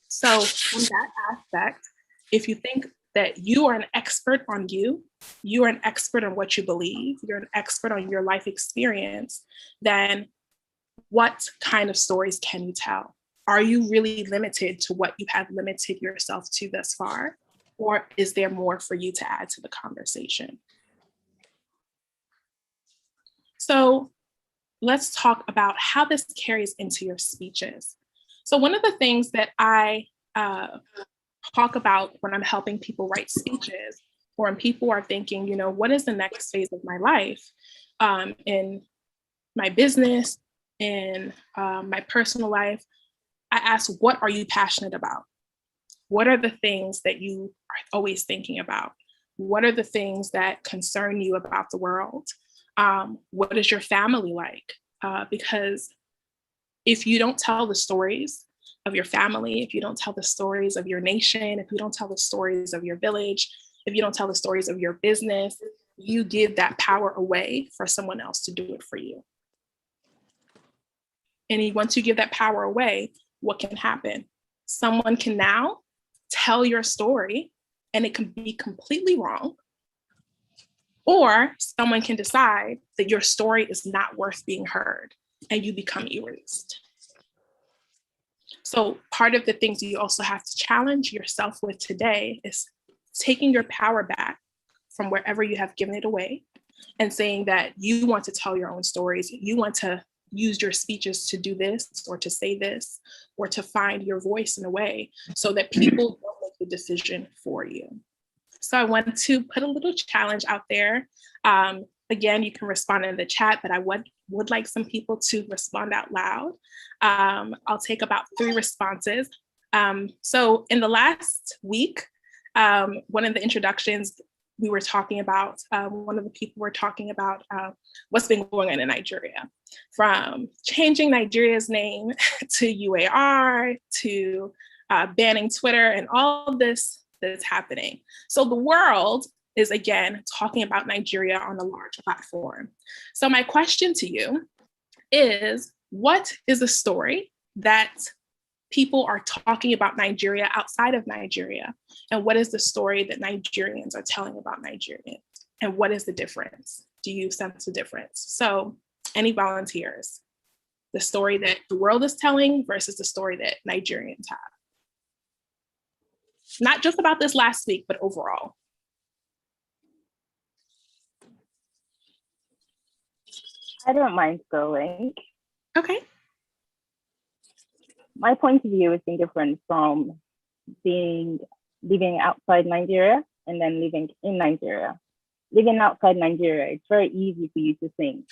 So in that aspect, if you think that you are an expert on you, you are an expert on what you believe, you're an expert on your life experience, then what kind of stories can you tell? Are you really limited to what you have limited yourself to thus far? Or is there more for you to add to the conversation? So let's talk about how this carries into your speeches. So one of the things that I talk about when I'm helping people write speeches, or when people are thinking, what is the next phase of my life, in my business, in my personal life, I ask, what are you passionate about? What are the things that you are always thinking about? What are the things that concern you about the world? What is your family like? Because if you don't tell the stories of your family, if you don't tell the stories of your nation, if you don't tell the stories of your village, if you don't tell the stories of your business, you give that power away for someone else to do it for you. And once you give that power away, what can happen? Someone can now tell your story and it can be completely wrong. Or someone can decide that your story is not worth being heard and you become erased. So part of the things you also have to challenge yourself with today is taking your power back from wherever you have given it away and saying that you want to tell your own stories. You want to use your speeches to do this or to say this or to find your voice in a way so that people don't make the decision for you. So I want to put a little challenge out there. Again, you can respond in the chat, but I would like some people to respond out loud. I'll take about 3 responses. So in the last week, one of the introductions, we were talking about, one of the people were talking about what's been going on in Nigeria, from changing Nigeria's name to UAR, to banning Twitter and all this that's happening. So the world is again talking about Nigeria on a large platform. So my question to you is, what is the story that people are talking about Nigeria outside of Nigeria? And what is the story that Nigerians are telling about Nigerians? And what is the difference? Do you sense a difference? So any volunteers? The story that the world is telling versus the story that Nigerians have. Not just about this last week, but overall. I don't mind going. Okay. My point of view has been different from living outside Nigeria and then living in Nigeria. Living outside Nigeria, it's very easy for you to think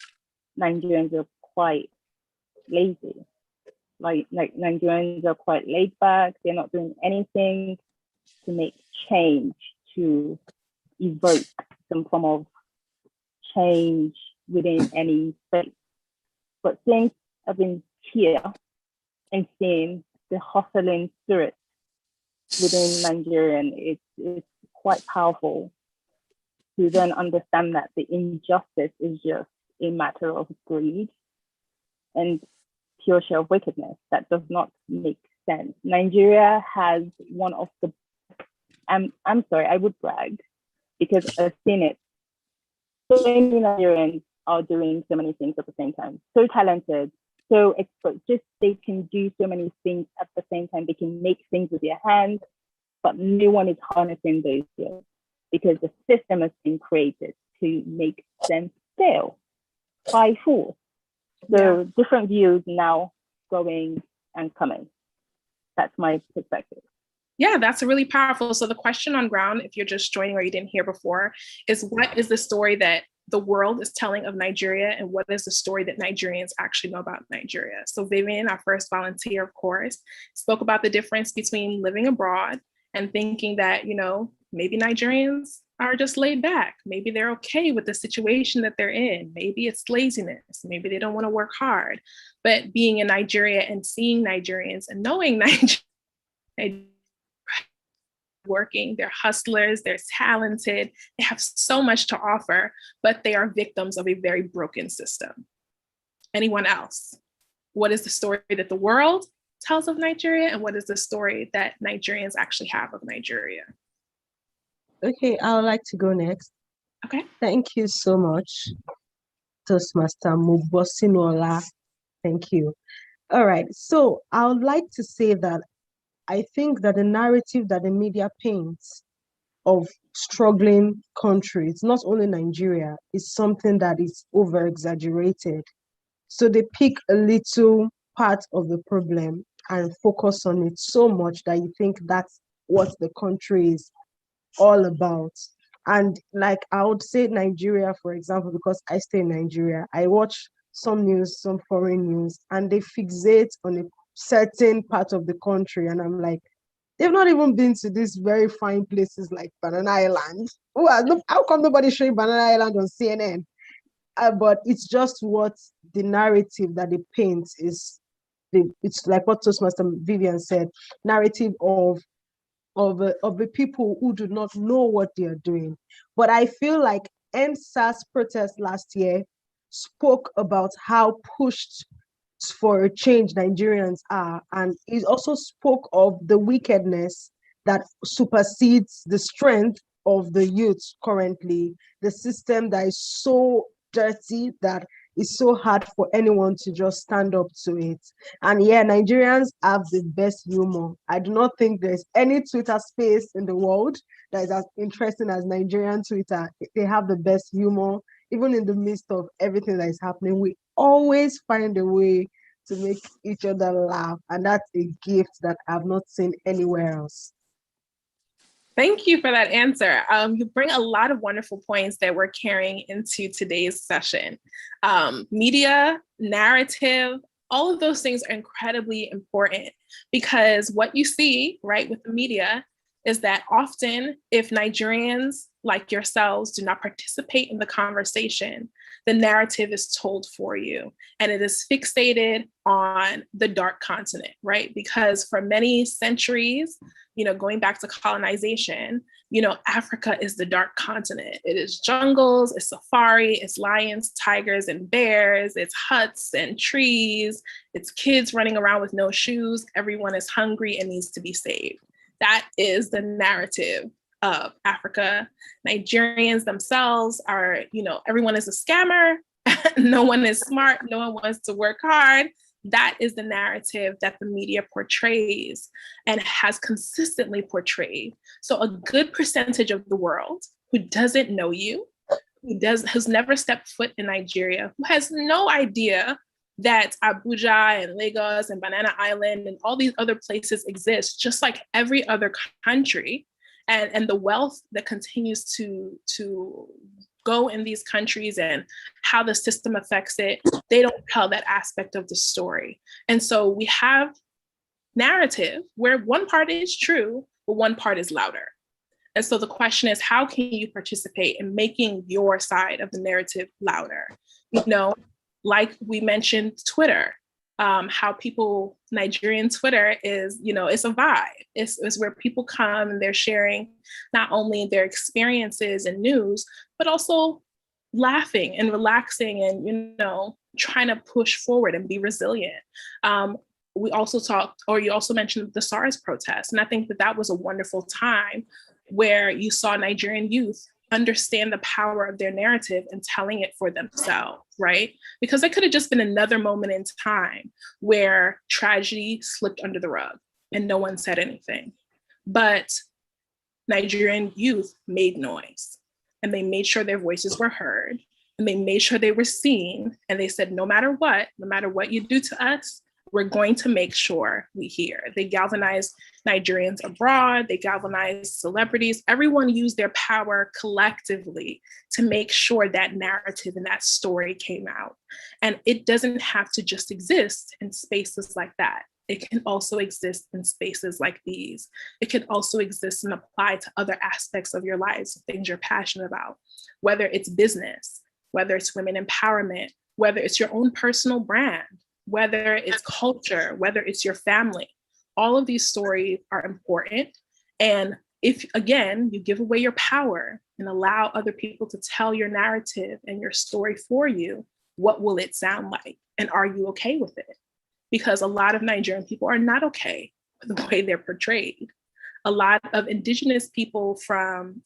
Nigerians are quite lazy. Like Nigerians are quite laid back. They're not doing anything to make change, to evoke some form of change within any space. But since I've been here and seeing the hustling spirit within Nigerian, it's quite powerful to then understand that the injustice is just a matter of greed and pure sheer wickedness that does not make sense. Nigeria has one of the, I'm sorry, I would brag because I've seen it. So many Nigerians are doing so many things at the same time. So talented, so expert, just they can do so many things at the same time. They can make things with their hands, but no one is harnessing those skills because the system has been created to make them fail by force. So different views now going and coming. That's my perspective. Yeah, that's really powerful. So the question on ground, if you're just joining or you didn't hear before, is what is the story that the world is telling of Nigeria and what is the story that Nigerians actually know about Nigeria? So Vivian, our first volunteer, of course, spoke about the difference between living abroad and thinking that, you know, maybe Nigerians are just laid back. Maybe they're okay with the situation that they're in. Maybe it's laziness. Maybe they don't want to work hard. But being in Nigeria and seeing Nigerians and knowing Nigerians working, they're hustlers, they're talented, they have so much to offer, but they are victims of a very broken system. Anyone else? What is the story that the world tells of Nigeria and what is the story that Nigerians actually have of Nigeria? Okay, I would like to go next. Okay. Thank you so much, Toastmaster Mubosinola. Thank you. All right, so I would like to say that I think that the narrative that the media paints of struggling countries, not only Nigeria, is something that is over-exaggerated. So they pick a little part of the problem and focus on it so much that you think that's what the country is all about. And like I would say Nigeria, for example, because I stay in Nigeria, I watch some news, some foreign news, and they fixate on a certain part of the country. And I'm like, they've not even been to these very fine places like Banana Island. How come nobody showing Banana Island on CNN? But it's just what the narrative that they paint is. It's like what Toastmaster Vivian said, narrative of the people who do not know what they are doing. But I feel like NSAS protest last year spoke about how pushed for a change Nigerians are, and it also spoke of the wickedness that supersedes the strength of the youth currently, the system that is so dirty that it's so hard for anyone to just stand up to it. And yeah, Nigerians have the best humor. I do not think there's any Twitter space in the world that is as interesting as Nigerian Twitter. They have the best humor. Even in the midst of everything that is happening, we always find a way to make each other laugh. And that's a gift that I've not seen anywhere else. Thank you for that answer. You bring a lot of wonderful points that we're carrying into today's session. Media, narrative, all of those things are incredibly important because what you see, right, with the media is that often if Nigerians like yourselves do not participate in the conversation, the narrative is told for you, and it is fixated on the dark continent, right? Because for many centuries, going back to colonization, Africa is the dark continent. It is jungles, it's safari, it's lions, tigers, and bears, it's huts and trees, it's kids running around with no shoes. Everyone is hungry and needs to be saved. That is the narrative of Africa. Nigerians themselves are, everyone is a scammer. No one is smart. No one wants to work hard. That is the narrative that the media portrays and has consistently portrayed. So a good percentage of the world who doesn't know you, who's never stepped foot in Nigeria, who has no idea that Abuja and Lagos and Banana Island and all these other places exist, just like every other country, and the wealth that continues to go in these countries and how the system affects it, they don't tell that aspect of the story. And so we have narrative where one part is true, but one part is louder. And so the question is, how can you participate in making your side of the narrative louder? Like we mentioned, Twitter, how Nigerian Twitter is, it's a vibe. It's where people come and they're sharing not only their experiences and news, but also laughing and relaxing and, trying to push forward and be resilient. You also mentioned the SARS protests. And I think that was a wonderful time where you saw Nigerian youth understand the power of their narrative and telling it for themselves, right? Because it could have just been another moment in time where tragedy slipped under the rug and no one said anything. But Nigerian youth made noise, and they made sure their voices were heard, and they made sure they were seen, and they said, no matter what you do to us, we're going to make sure we hear. They galvanized Nigerians abroad, they galvanized celebrities. Everyone used their power collectively to make sure that narrative and that story came out. And it doesn't have to just exist in spaces like that. It can also exist in spaces like these. It can also exist and apply to other aspects of your lives, things you're passionate about, whether it's business, whether it's women empowerment, whether it's your own personal brand, whether it's culture, whether it's your family. All of these stories are important. And if, again, you give away your power and allow other people to tell your narrative and your story for you, what will it sound like? And are you okay with it? Because a lot of Nigerian people are not okay with the way they're portrayed. A lot of indigenous people from,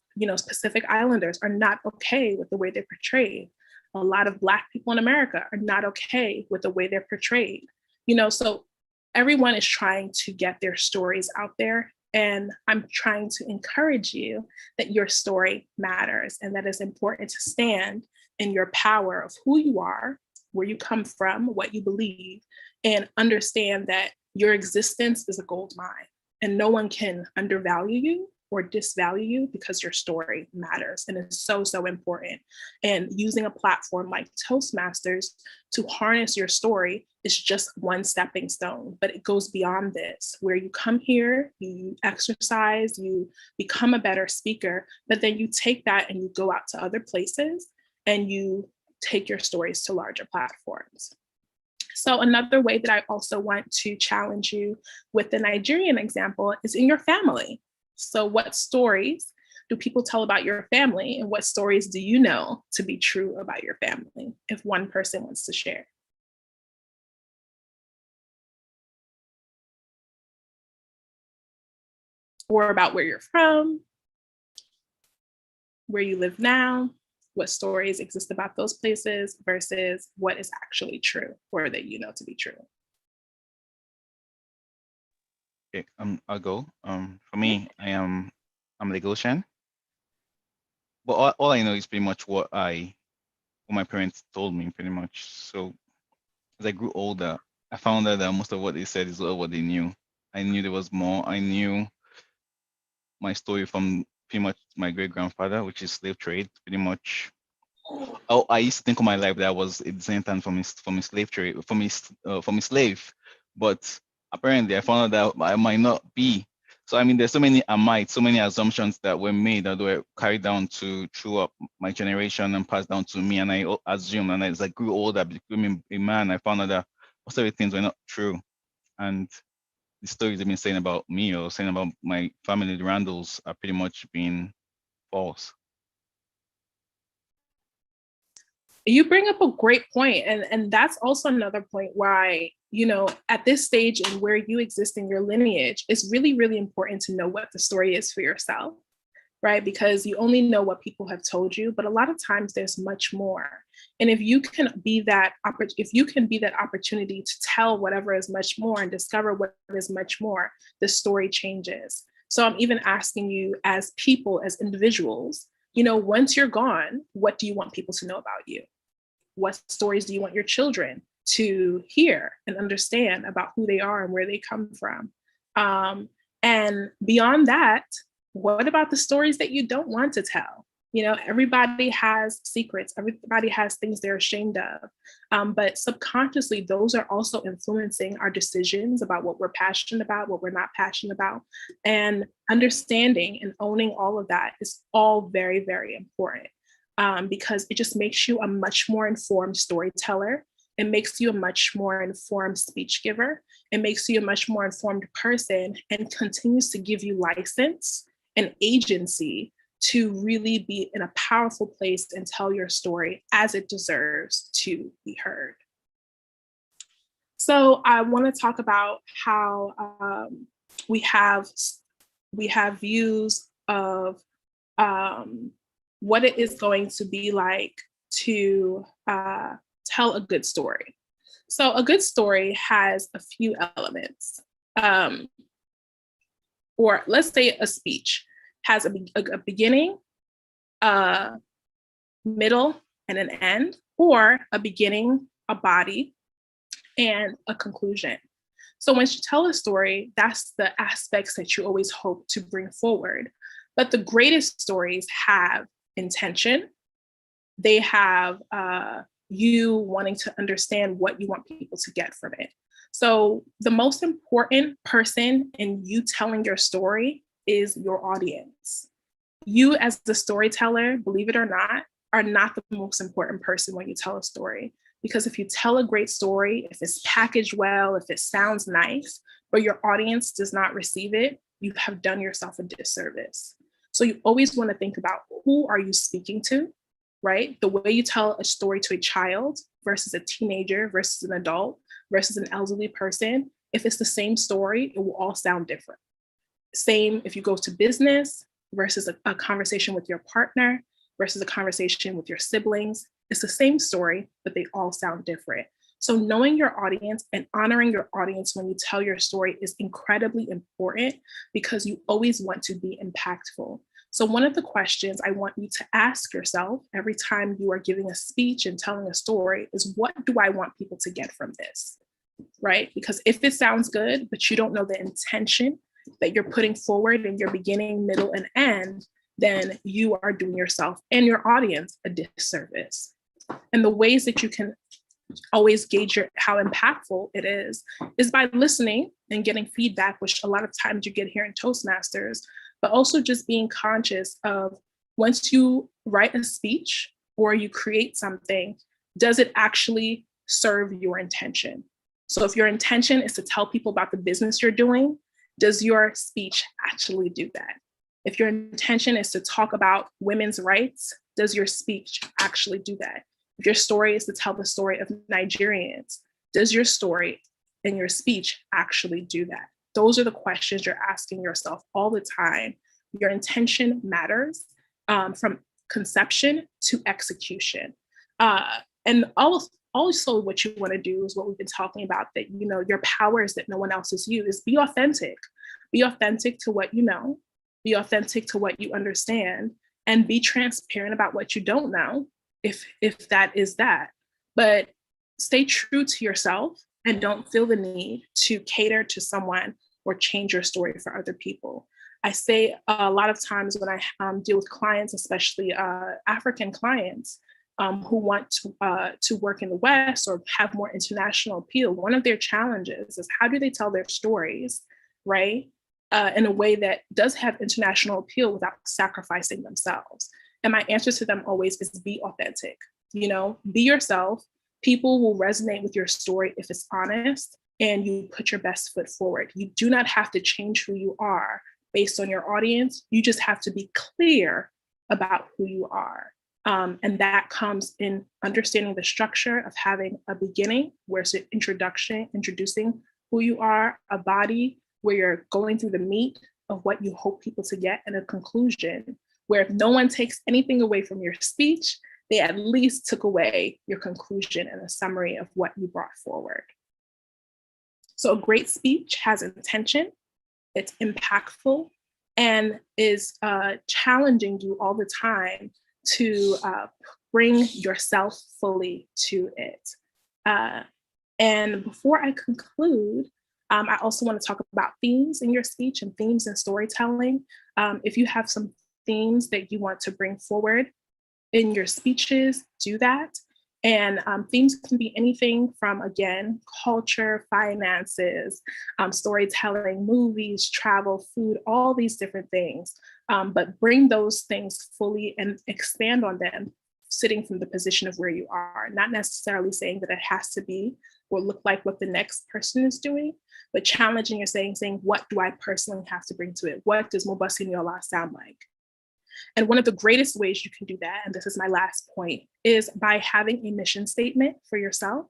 Pacific Islanders are not okay with the way they're portrayed. A lot of Black people in America are not okay with the way they're portrayed. So everyone is trying to get their stories out there. And I'm trying to encourage you that your story matters and that it's important to stand in your power of who you are, where you come from, what you believe, and understand that your existence is a gold mine and no one can undervalue you or disvalue you because your story matters. And it's so, so important. And using a platform like Toastmasters to harness your story is just one stepping stone, but it goes beyond this, where you come here, you exercise, you become a better speaker, but then you take that and you go out to other places and you take your stories to larger platforms. So another way that I also want to challenge you with the Nigerian example is in your family. So what stories do people tell about your family, and what stories do you know to be true about your family, if one person wants to share? Or about where you're from, where you live now, what stories exist about those places versus what is actually true or that you know to be true. Okay, I'll go. For me, I'm Lagosian, but all I know is pretty much what my parents told me, pretty much. So as I grew older, I found out that most of what they said is all what they knew. I knew there was more. I knew my story from pretty much my great grandfather, which is slave trade, pretty much. Oh, I used to think of my life that I was a descendant from his slave trade, from his slave, but apparently I found out that I might not be. So I mean, there's so many amites, so many assumptions that were made that were carried down to through my generation and passed down to me. And I assumed, and as I grew older, becoming a man, I found out that most of the things were not true. And the stories they've been saying about me or saying about my family, the Randalls, are pretty much being false. You bring up a great point, and that's also another point why, you know, at this stage and where you exist in your lineage, it's really, really important to know what the story is for yourself, right? Because you only know what people have told you, but a lot of times there's much more. And if you can be that opportunity to tell whatever is much more and discover what is much more, the story changes. So I'm even asking you as people, as individuals, you know, once you're gone, what do you want people to know about you? What stories do you want your children to hear and understand about who they are and where they come from? And beyond that, what about the stories that you don't want to tell? You know, everybody has secrets, everybody has things they're ashamed of, but subconsciously, those are also influencing our decisions about what we're passionate about, what we're not passionate about. And understanding and owning all of that is all very, very important, because it just makes you a much more informed storyteller. It makes you a much more informed speech giver. It makes you a much more informed person and continues to give you license and agency to really be in a powerful place and tell your story as it deserves to be heard. So I want to talk about how we have views of what it is going to be like to tell a good story. So a good story has a few elements, or let's say a speech has a beginning, a middle, and an end, or a beginning, a body, and a conclusion. So when you tell a story, that's the aspects that you always hope to bring forward. But the greatest stories have intention. They have you wanting to understand what you want people to get from it. So the most important person in you telling your story is your audience. You as the storyteller, believe it or not, are not the most important person when you tell a story. Because if you tell a great story, if it's packaged well, if it sounds nice, but your audience does not receive it, you have done yourself a disservice. So you always want to think about who are you speaking to, right? The way you tell a story to a child versus a teenager versus an adult versus an elderly person, if it's the same story, it will all sound different. Same if you go to business versus a conversation with your partner versus a conversation with your siblings. It's the same story, but they all sound different. So knowing your audience and honoring your audience when you tell your story is incredibly important because you always want to be impactful. So one of the questions I want you to ask yourself every time you are giving a speech and telling a story is, what do I want people to get from this, right? Because if it sounds good, but you don't know the intention that you're putting forward in your beginning, middle, and end, then you are doing yourself and your audience a disservice. And the ways that you can always gauge how impactful it is by listening and getting feedback, which a lot of times you get here in Toastmasters, but also just being conscious of once you write a speech or you create something, does it actually serve your intention? So if your intention is to tell people about the business you're doing, does your speech actually do that? If your intention is to talk about women's rights, does your speech actually do that? If your story is to tell the story of Nigerians, does your story and your speech actually do that? Those are the questions you're asking yourself all the time. Your intention matters from conception to execution. And also what you want to do is what we've been talking about, that, you know, your powers that no one else has used is be authentic. Be authentic to what you know, be authentic to what you understand, and be transparent about what you don't know, if that is that. But stay true to yourself and don't feel the need to cater to someone or change your story for other people. I say a lot of times when I deal with clients, especially African clients, who want to work in the West or have more international appeal, one of their challenges is how do they tell their stories, right? in a way that does have international appeal without sacrificing themselves? And my answer to them always is be authentic. You know, be yourself. People will resonate with your story if it's honest and you put your best foot forward. You do not have to change who you are based on your audience. You just have to be clear about who you are. And that comes in understanding the structure of having a beginning, where it's an introducing who you are, a body where you're going through the meat of what you hope people to get, and a conclusion where if no one takes anything away from your speech, they at least took away your conclusion and a summary of what you brought forward. So a great speech has intention, it's impactful, and is challenging you all the time to bring yourself fully to it. And before I conclude, I also want to talk about themes in your speech and themes in storytelling. If you have some themes that you want to bring forward in your speeches, do that. And themes can be anything from, again, culture, finances, storytelling, movies, travel, food, all these different things. But bring those things fully and expand on them, sitting from the position of where you are, not necessarily saying that it has to be or look like what the next person is doing, but challenging and saying, what do I personally have to bring to it? What does Mobasiniola sound like? And one of the greatest ways you can do that, and this is my last point, is by having a mission statement for yourself.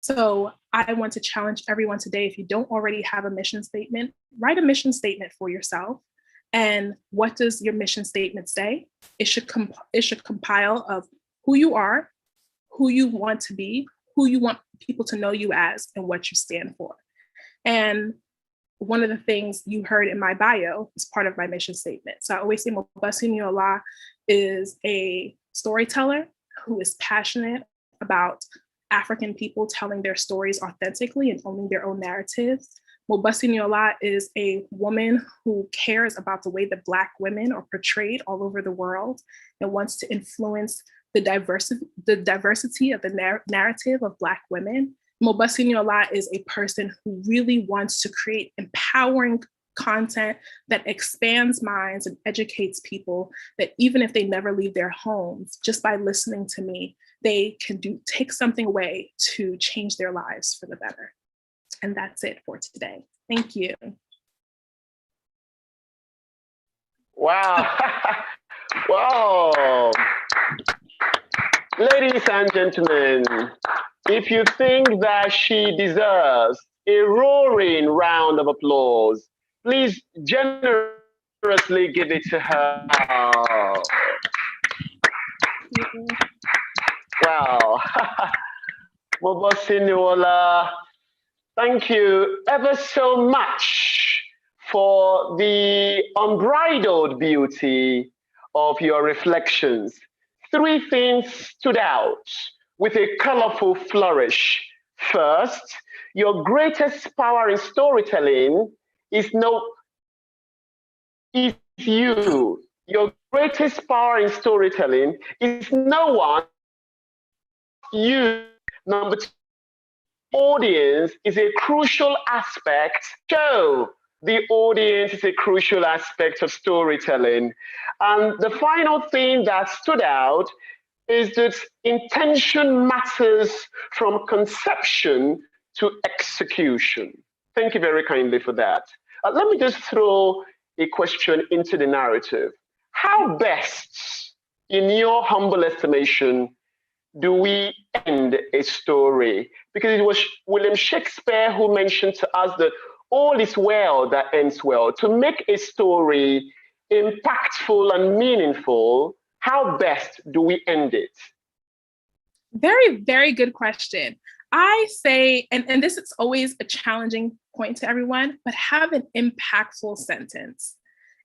So I want to challenge everyone today, if you don't already have a mission statement, write a mission statement for yourself. And what does your mission statement say? It should compile of who you are, who you want to be, who you want people to know you as, and what you stand for. And one of the things you heard in my bio is part of my mission statement. So I always say Mobasiniola is a storyteller who is passionate about African people telling their stories authentically and owning their own narratives. Mobasiniola is a woman who cares about the way that Black women are portrayed all over the world and wants to influence the diversity of the narrative of Black women. Mobasiniola is a person who really wants to create empowering content that expands minds and educates people, that even if they never leave their homes, just by listening to me, they can take something away to change their lives for the better. And that's it for today. Thank you. Wow. Wow. Ladies and gentlemen, if you think that she deserves a roaring round of applause, please generously give it to her. Wow. Mobasiniola, thank you ever so much for the unbridled beauty of your reflections. 3 things stood out with a colorful flourish. First, your greatest power in storytelling is you. Your greatest power in storytelling is no one, you. Number 2, audience is a crucial aspect. So the audience is a crucial aspect of storytelling. And the final thing that stood out is that intention matters from conception to execution. Thank you very kindly for that. Let me just throw a question into the narrative. How best, in your humble estimation, do we end a story? Because it was William Shakespeare who mentioned to us that all is well that ends well. To make a story impactful and meaningful, how best do we end it? Very, very good question. I say, and this is always a challenging point to everyone, but have an impactful sentence.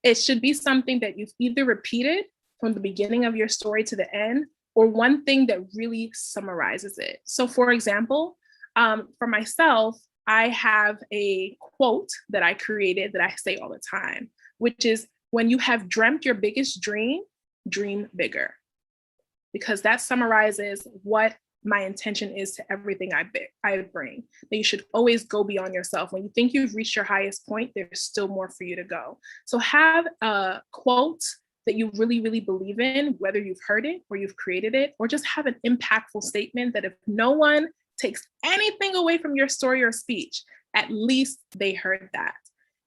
It should be something that you've either repeated from the beginning of your story to the end, or one thing that really summarizes it. So for example, for myself, I have a quote that I created that I say all the time, which is, when you have dreamt your biggest dream, dream bigger. Because that summarizes what my intention is to everything I bring. That you should always go beyond yourself. When you think you've reached your highest point, there's still more for you to go. So have a quote that you really, really believe in, whether you've heard it or you've created it, or just have an impactful statement that if no one takes anything away from your story or speech, at least they heard that.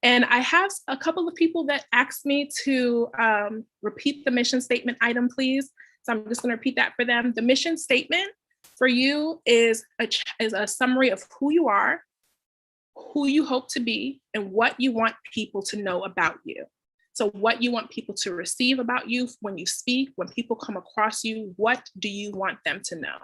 And I have a couple of people that asked me to repeat the mission statement item, please. So I'm just going to repeat that for them. The mission statement for you is a summary of who you are, who you hope to be, and what you want people to know about you. So what you want people to receive about you when you speak, when people come across you, what do you want them to know?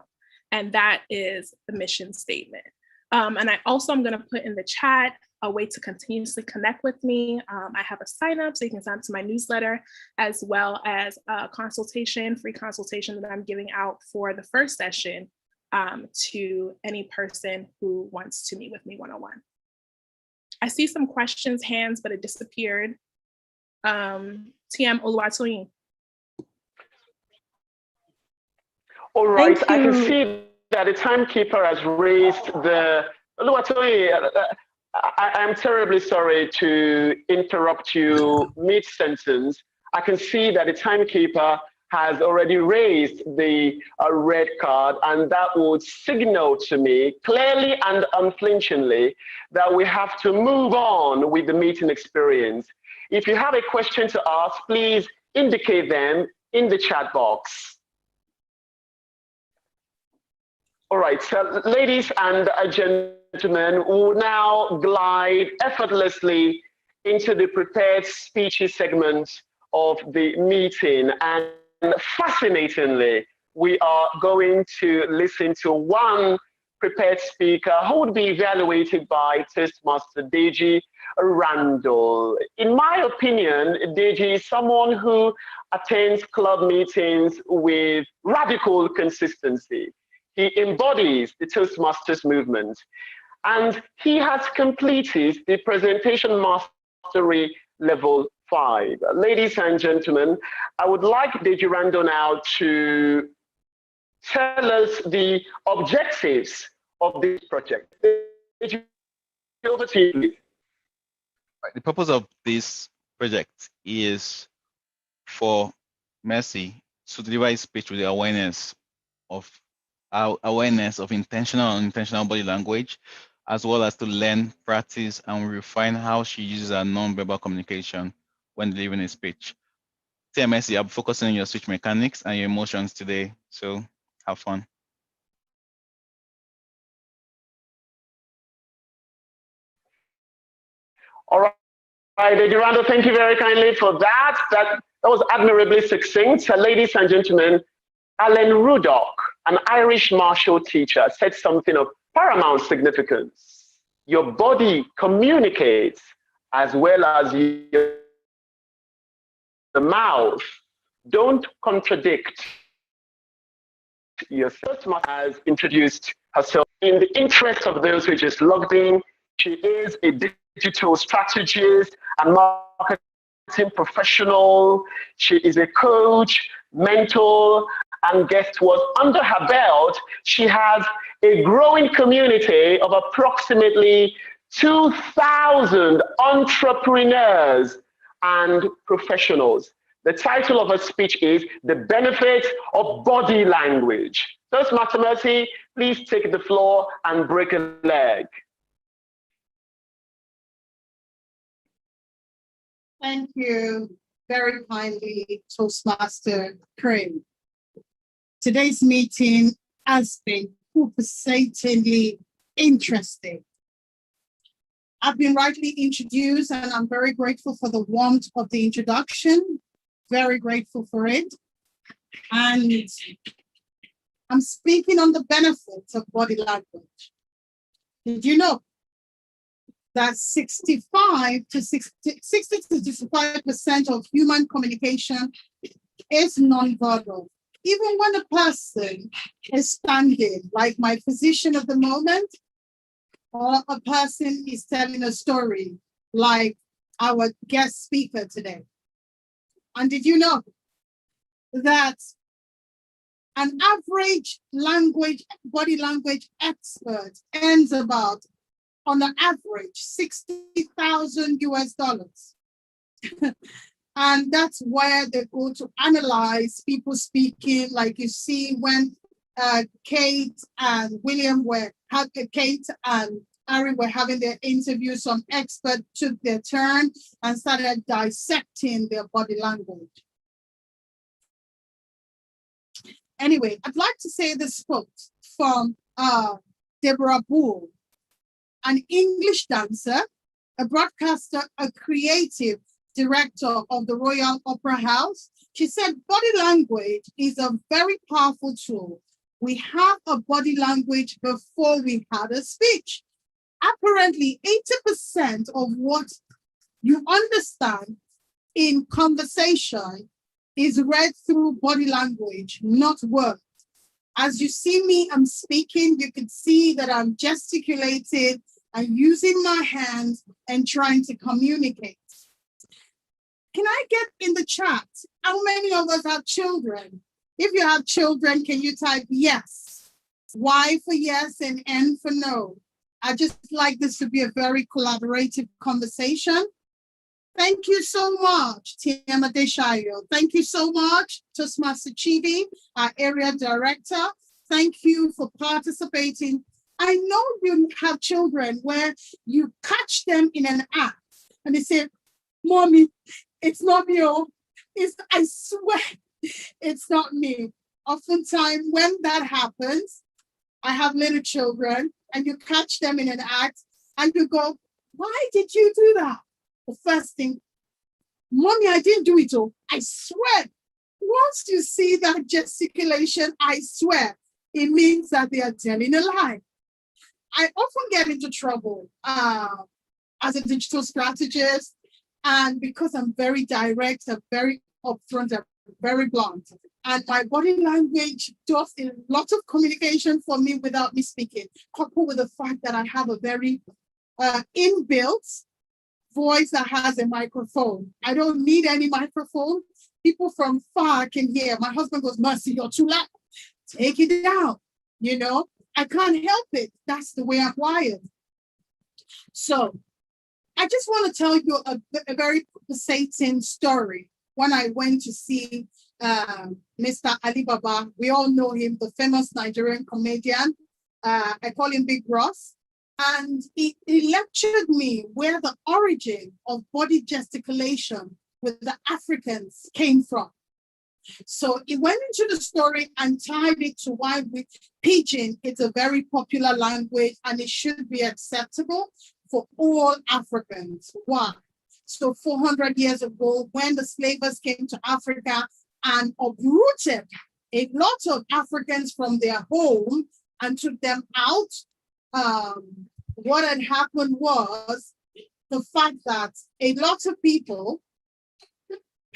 And that is the mission statement. And I also am going to put in the chat a way to continuously connect with me. I have a sign up so you can sign up to my newsletter, as well as a consultation, free consultation that I'm giving out for the first session to any person who wants to meet with me one-on-one. I see some questions, hands, but it disappeared. TM Oluwatoyin. All right, I can see that the timekeeper has raised the Oluwatoyin. I'm terribly sorry to interrupt you mid-sentence. I can see that the timekeeper has already raised the red card, and that would signal to me clearly and unflinchingly that we have to move on with the meeting experience. If you have a question to ask, please indicate them in the chat box. All right, so ladies and gentlemen, we'll now glide effortlessly into the prepared speeches segment of the meeting. And fascinatingly, we are going to listen to one prepared speaker who would be evaluated by Toastmaster Deji Randall. In my opinion, Deji is someone who attends club meetings with radical consistency. He embodies the Toastmasters movement, and he has completed the presentation mastery level 5. Ladies and gentlemen, I would like Deji Randall now to tell us the objectives of this project. Deji, over to you. The purpose of this project is for Mercy to deliver a speech with the awareness of intentional and unintentional body language, as well as to learn, practice, and refine how she uses her non-verbal communication when delivering a speech. TMSC, I'm focusing on your speech mechanics and your emotions today, so have fun. All right, Deji Randall, thank you very kindly for that. That was admirably succinct. Ladies and gentlemen, Alan Rudock, an Irish martial teacher, said something of paramount significance. Your body communicates as well as the mouth. Don't contradict yourself. Has introduced herself. In the interest of those who just logged in, she is a digital strategist and marketing professional. She is a coach, mentor, and guess what? Under her belt, she has a growing community of approximately 2,000 entrepreneurs and professionals. The title of her speech is The Benefits of Body Language. Toastmaster Mercy, please take the floor and break a leg. Thank you very kindly, Toastmaster Crane. Today's meeting has been pulsatingly interesting. I've been rightly introduced, and I'm very grateful for the warmth of the introduction. Very grateful for it. And I'm speaking on the benefits of body language. Did you know that 60 to 65% of human communication is nonverbal? Even when a person is standing, like my physician at the moment, or a person is telling a story, like our guest speaker today. And did you know that An average body language expert earns about, on an average, 60,000 US dollars. And that's where they go to analyze people speaking, like you see when Kate and William Kate and Ari were having their interview, some expert took their turn and started dissecting their body language. Anyway, I'd like to say this quote from Deborah Bull, an English dancer, a broadcaster, a creative director of the Royal Opera House. She said, body language is a very powerful tool. We have a body language before we had a speech. Apparently, 80% of what you understand in conversation is read through body language, not words. As you see me, I'm speaking, you can see that I'm gesticulating and using my hands and trying to communicate. Can I get in the chat, how many of us have children? If you have children, can you type yes? Y for yes and N for no. I just like this to be a very collaborative conversation. Thank you so much, Tiama Deshayo. Thank you so much, Toastmaster Chibi, our area director. Thank you for participating. I know you have children where you catch them in an act and they say, Mommy, it's not me. Oh, I swear, it's not me. Oftentimes when that happens, I have little children and you catch them in an act and you go, why did you do that? The first thing, Mommy, I didn't do it. Oh, I swear. Once you see that gesticulation, I swear, it means that they are telling a lie. I often get into trouble as a digital strategist, and because I'm very direct, I'm very upfront, I'm very blunt, and my body language does a lot of communication for me without me speaking, coupled with the fact that I have a very inbuilt voice that has a microphone. I don't need any microphone. People from far can hear. My husband goes, Mercy, you're too loud. Take it down. You know, I can't help it. That's the way I'm wired. So I just want to tell you a very fascinating story. When I went to see Mr. Ali Baba, we all know him, the famous Nigerian comedian. I call him Big Ross. And he lectured me where the origin of body gesticulation with the Africans came from. So he went into the story and tied it to why with Pidgin, it's a very popular language and it should be acceptable for all Africans. Why? So 400 years ago, when the slavers came to Africa and uprooted a lot of Africans from their home and took them out, what had happened was the fact that a lot of people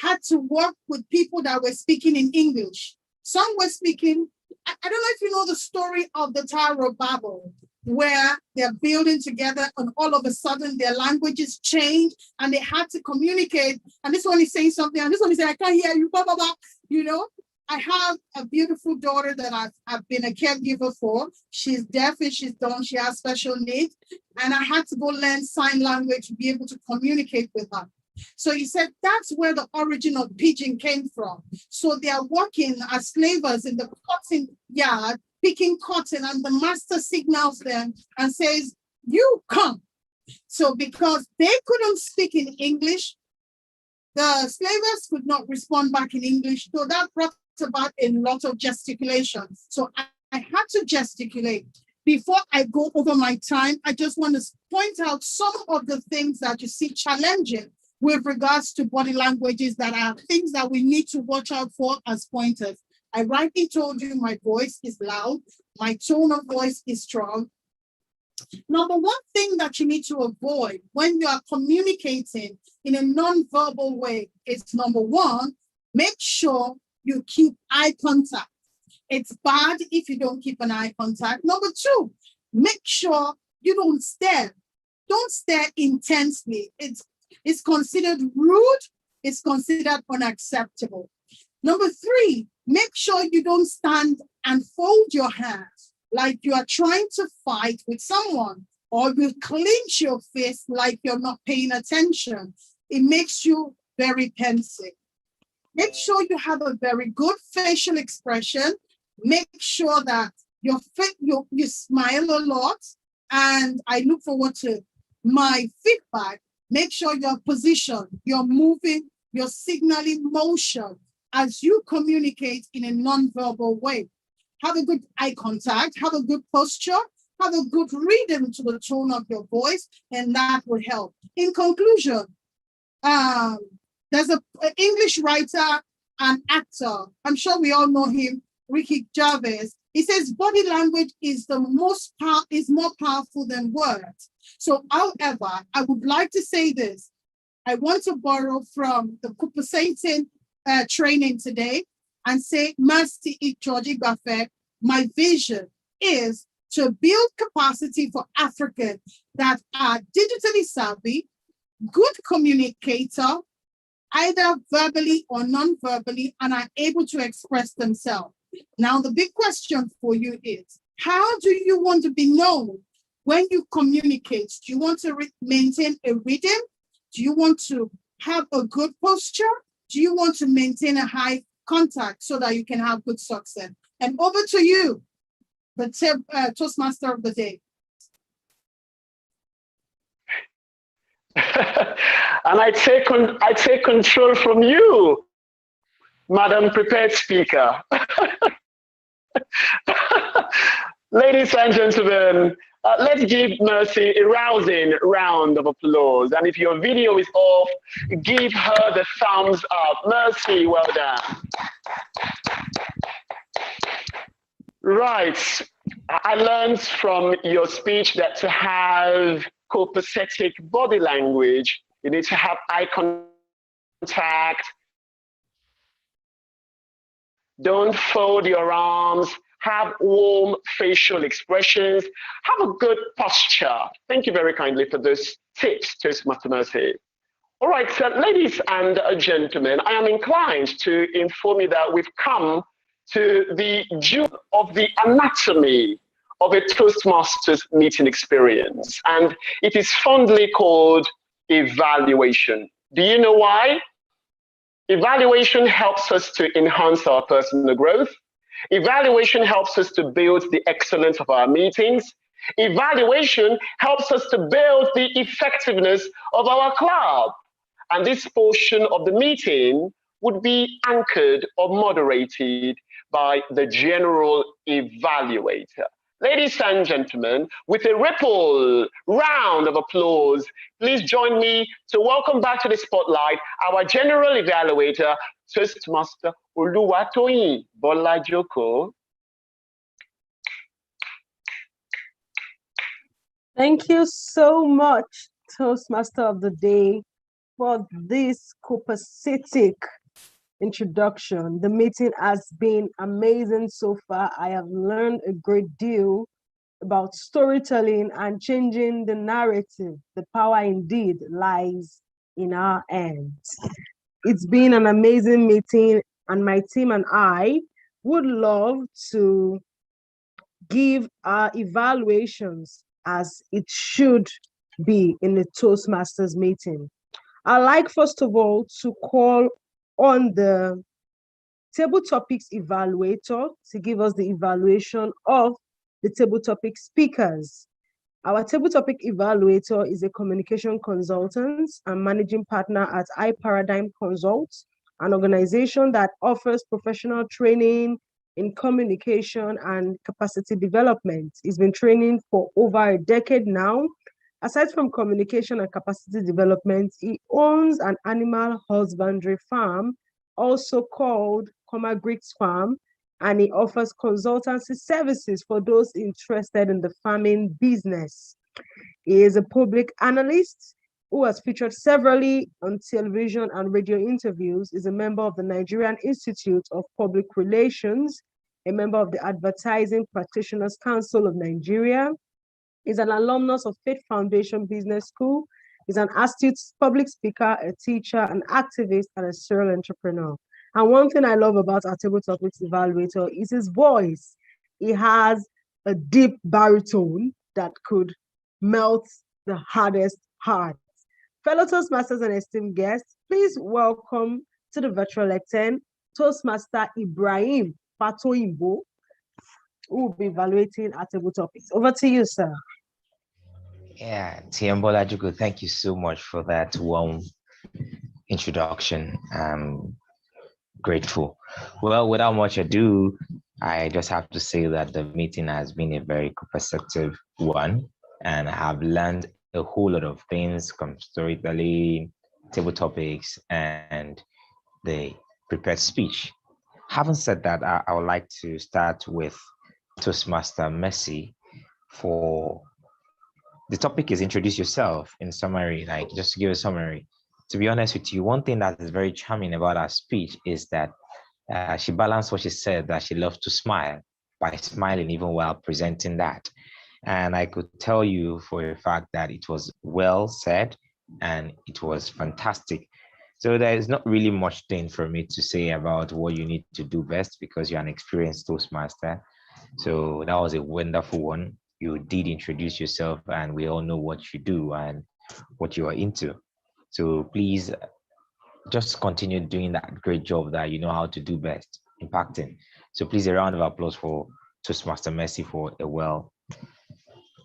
had to work with people that were speaking in English. Some were speaking, I don't know if you know the story of the Tower of Babel, where they're building together and all of a sudden their languages change and they had to communicate. And this one is saying something, and this one is saying, I can't hear you, blah, blah, blah. You know, I have a beautiful daughter that I've been a caregiver for. She's deaf and she's dumb, she has special needs. And I had to go learn sign language to be able to communicate with her. So he said that's where the origin of Pidgin came from. So they are working as slavers in the cotton yard, picking cotton, and the master signals them and says, you come. So because they couldn't speak in English, the slavers could not respond back in English. So that brought about a lot of gesticulation. So I had to gesticulate. Before I go over my time, I just want to point out some of the things that you see challenging with regards to body languages that are things that we need to watch out for as pointers. I rightly told you my voice is loud, my tone of voice is strong. Number one thing that you need to avoid when you are communicating in a non-verbal way is, number one, make sure you keep eye contact. It's bad if you don't keep an eye contact. Number two, make sure you don't stare. Don't stare intensely. It's considered rude. It's considered unacceptable. Number 3, make sure you don't stand and fold your hands like you are trying to fight with someone, or you clench your fist like you're not paying attention. It makes you very pensive. Make sure you have a very good facial expression. Make sure that you smile a lot. And I look forward to my feedback. Make sure your position, you're moving, you're signaling motion as you communicate in a non-verbal way. Have a good eye contact, have a good posture, have a good rhythm to the tone of your voice, and that will help. In conclusion, there's an English writer and actor, I'm sure we all know him, Ricky Gervais. He says body language is more powerful than words. So, however, I would like to say this. I want to borrow from the compensating training today and say, Master George-Igbafe, my vision is to build capacity for Africans that are digitally savvy, good communicator, either verbally or non-verbally, and are able to express themselves. Now, the big question for you is, how do you want to be known when you communicate? Do you want to maintain a rhythm? Do you want to have a good posture? Do you want to maintain a high contact so that you can have good success? And over to you, the Toastmaster of the day. And I take control from you, Madam Prepared Speaker. Ladies and gentlemen, let's give Mercy a rousing round of applause. And if your video is off, give her the thumbs up. Mercy, well done. Right. I learned from your speech that to have copacetic body language, you need to have eye contact. Don't fold your arms. Have warm facial expressions. Have a good posture. Thank you very kindly for those tips, Toastmaster Mercy. All right, so ladies and gentlemen, I am inclined to inform you that we've come to the June of the anatomy of a Toastmasters meeting experience, and it is fondly called evaluation. Do you know why? Evaluation helps us to enhance our personal growth. Evaluation helps us to build the excellence of our meetings. Evaluation helps us to build the effectiveness of our club. And this portion of the meeting would be anchored or moderated by the general evaluator. Ladies and gentlemen, with a ripple round of applause, please join me to welcome back to the spotlight our general evaluator, Toastmaster Oluwatoyin Bolajoko. Thank you so much, Toastmaster of the Day, for this copacetic introduction. The meeting has been amazing so far. I have learned a great deal about storytelling and changing the narrative. The power indeed lies in our hands. It's been an amazing meeting, and my team and I would love to give our evaluations as it should be in the Toastmasters meeting. I'd like, first of all, to call on the table topics evaluator to give us the evaluation of the table topic speakers. Our table topic evaluator is a communication consultant and managing partner at iParadigm Consults, an organization that offers professional training in communication and capacity development. He's been training for over a decade now. Aside from communication and capacity development, he owns an animal husbandry farm, also called Coma Griggs Farm, and he offers consultancy services for those interested in the farming business. He is a public analyst who has featured severally on television and radio interviews, is a member of the Nigerian Institute of Public Relations, a member of the Advertising Practitioners Council of Nigeria, is an alumnus of Faith Foundation Business School, is an astute public speaker, a teacher, an activist, and a serial entrepreneur. And one thing I love about our table topics evaluator is his voice. He has a deep baritone that could melt the hardest heart. Fellow Toastmasters and esteemed guests, please welcome to the virtual lectern Toastmaster Ibrahim Fatoyimbo, who will be evaluating our table topics. Over to you, sir. Yeah, Tiambola Jugo, thank you so much for that warm introduction. I'm grateful. Well, without much ado, I just have to say that the meeting has been a very perceptive one, and I have learned a whole lot of things from storytelling, table topics, and the prepared speech. Having said that, I would like to start with Toastmaster Messi for the topic is introduce yourself in summary, like just to give a summary. To be honest with you, one thing that is very charming about her speech is that she balanced what she said, that she loves to smile by smiling even while presenting that. And I could tell you for a fact that it was well said and it was fantastic. So there is not really much thing for me to say about what you need to do best because you're an experienced Toastmaster. So that was a wonderful one. You did introduce yourself and we all know what you do and what you are into. So please just continue doing that great job that you know how to do best, impacting. So please a round of applause for Toastmaster Messi for a well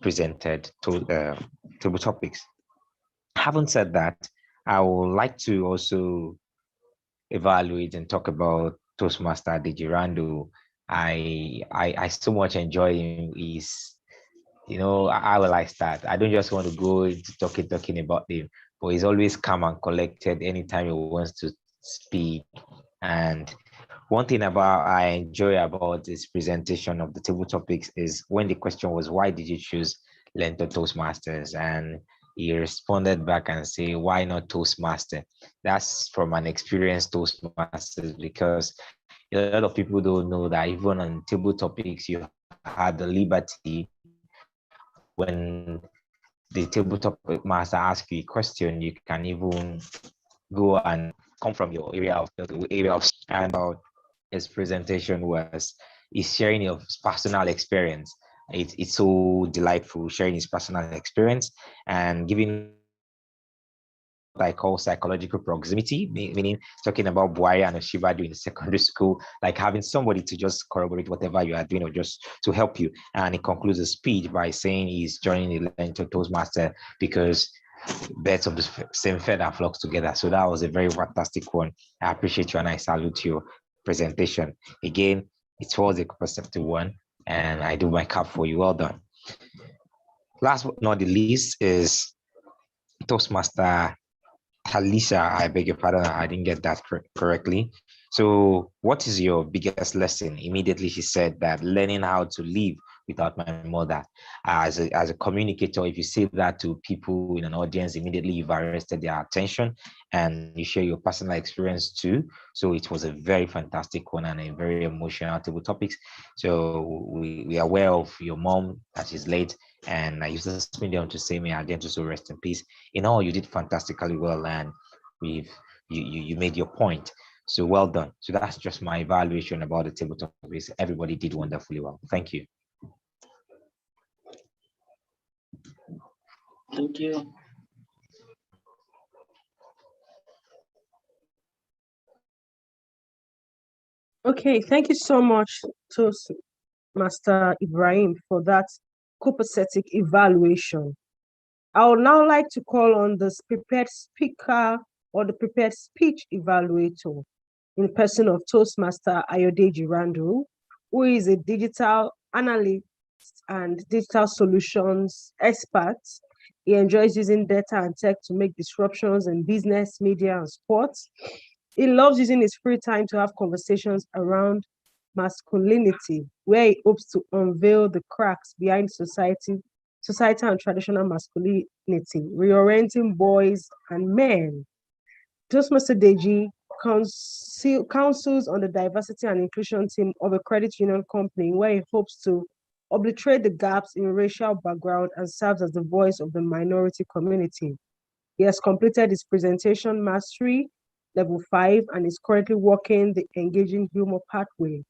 presented table topics. Having said that, I would like to also evaluate and talk about Toastmaster Digirando. I so much enjoy him. He's, you know, I will like that. I don't just want to go into talking about him, but he's always calm and collected anytime he wants to speak. And one thing I enjoy about this presentation of the table topics is when the question was, why did you choose LEARNTOR Toastmasters? And he responded back and say, why not Toastmaster? That's from an experienced Toastmaster, because a lot of people don't know that even on table topics, you had the liberty when the table topic master asks you a question, you can even go and come from your area of and his presentation was is sharing of personal experience. It's so delightful sharing his personal experience and giving what I call psychological proximity, meaning talking about Buhari and Oshibadu in secondary school, like having somebody to just corroborate whatever you are doing or just to help you. And he concludes the speech by saying he's joining the LEARNTOR Toastmaster because birds of the same feather flocks together. So that was a very fantastic one. I appreciate you and I salute your presentation. Again, it was a perceptive one and I do my cap for you. Well done. Last but not the least is Toastmaster Talisa, I beg your pardon, I didn't get that correctly. So what is your biggest lesson? Immediately she said that learning how to live without my mother. As a communicator, if you say that to people in an audience, immediately you've arrested their attention and you share your personal experience too. So it was a very fantastic one and a very emotional table topics. So we are aware of your mom that is late, and I used to spin down to say, may I again to rest in peace. In all, you did fantastically well, and you made your point. So well done. So that's just my evaluation about the table topics. Everybody did wonderfully well. Thank you. Thank you. Okay, thank you so much, Toastmaster Ibrahim, for that copacetic evaluation. I would now like to call on the prepared speaker or the prepared speech evaluator in the person of Toastmaster Ayodeji Randall, who is a digital analyst and digital solutions expert. He enjoys using data and tech to make disruptions in business, media, and sports. He loves using his free time to have conversations around masculinity, where he hopes to unveil the cracks behind society and traditional masculinity, reorienting boys and men. Toastmaster Deji counsels on the diversity and inclusion team of a credit union company where he hopes to obliterate the gaps in racial background and serves as the voice of the minority community. He has completed his presentation mastery level 5, and is currently working the engaging humor pathway.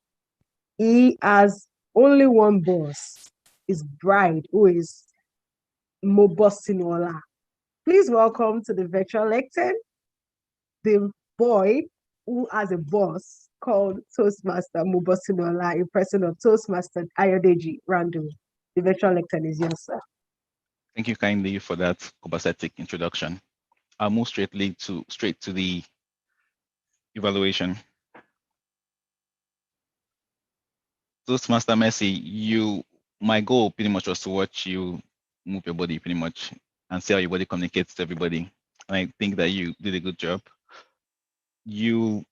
He has only one boss, his bride, who is Mobosinola. Please welcome to the virtual lecture the boy who has a boss called Toastmaster Mobosinola, in person of Toastmaster Ayodeji Randall. The virtual lecture is yours, sir. Thank you kindly for that copacetic introduction. I'll move straight to the evaluation. Toastmaster Messi, my goal pretty much was to watch you move your body pretty much and see how your body communicates to everybody. And I think that you did a good job. The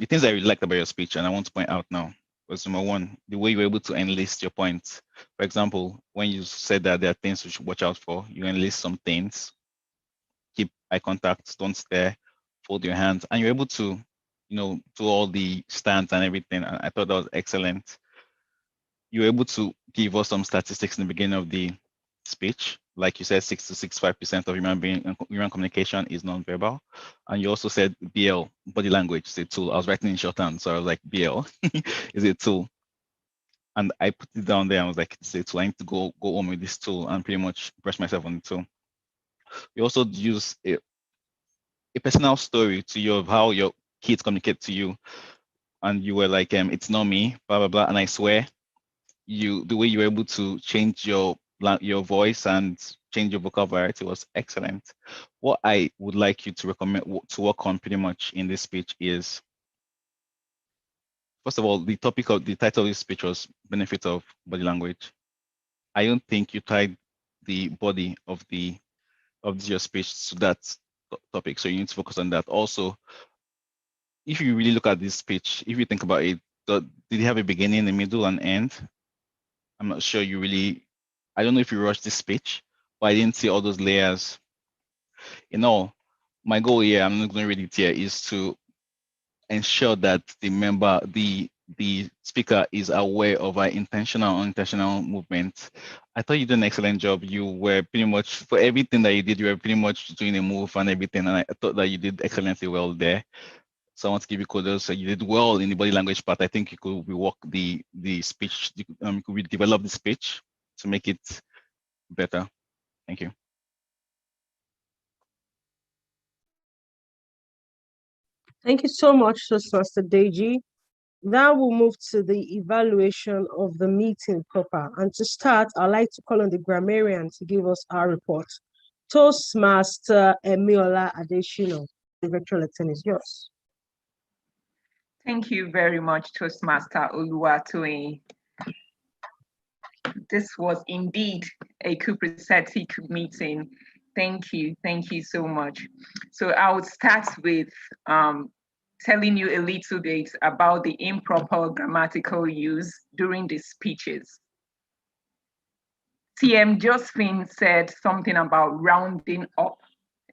things I really liked about your speech, and I want to point out now, was number one, the way you were able to enlist your points. For example, when you said that there are things you should watch out for, you enlist some things. Keep eye contact, don't stare, fold your hands, and you're able to, do all the stands and everything. And I thought that was excellent. You were able to give us some statistics in the beginning of the speech. Like you said, 6 to 65% of human communication is nonverbal. And you also said BL, body language, is a tool. I was writing in shorthand, so I was like, BL is a tool. And I put it down there. I was like, it's a tool. I need to go home with this tool and pretty much brush myself on the tool. You also use a personal story to you of how your kids communicate to you. And you were like, it's not me, blah, blah, blah. And I swear, the way you were able to change your voice and change your vocal variety was excellent. What I would like you to recommend to work on pretty much in this speech is, first of all, the title of this speech was benefit of body language. I don't think you tied the body of your speech to that topic, so you need to focus on that. Also, if you really look at this speech, if you think about it, did it have a beginning, a middle, and end? I'm not sure you really, I don't know if you rushed this speech, but I didn't see all those layers. My goal here, I'm not going to read it here, is to ensure that the speaker is aware of our intentional or unintentional movement. I thought you did an excellent job. You were pretty much, for everything that you did, you were pretty much doing a move and everything. And I thought that you did excellently well there. So I want to give you kudos. So you did well in the body language part. I think you could rework the speech, you could redevelop the speech to make it better. Thank you. Thank you so much, Toastmaster Deji. Now we'll move to the evaluation of the meeting proper. And to start, I'd like to call on the grammarian to give us our report. Toastmaster Emiola Adeshino, the virtual lecture is yours. Thank you very much, Toastmaster Oluwatoyin. This was indeed a copacetic meeting. Thank you so much. So I would start with telling you a little bit about the improper grammatical use during the speeches. TM Josephine said something about rounding up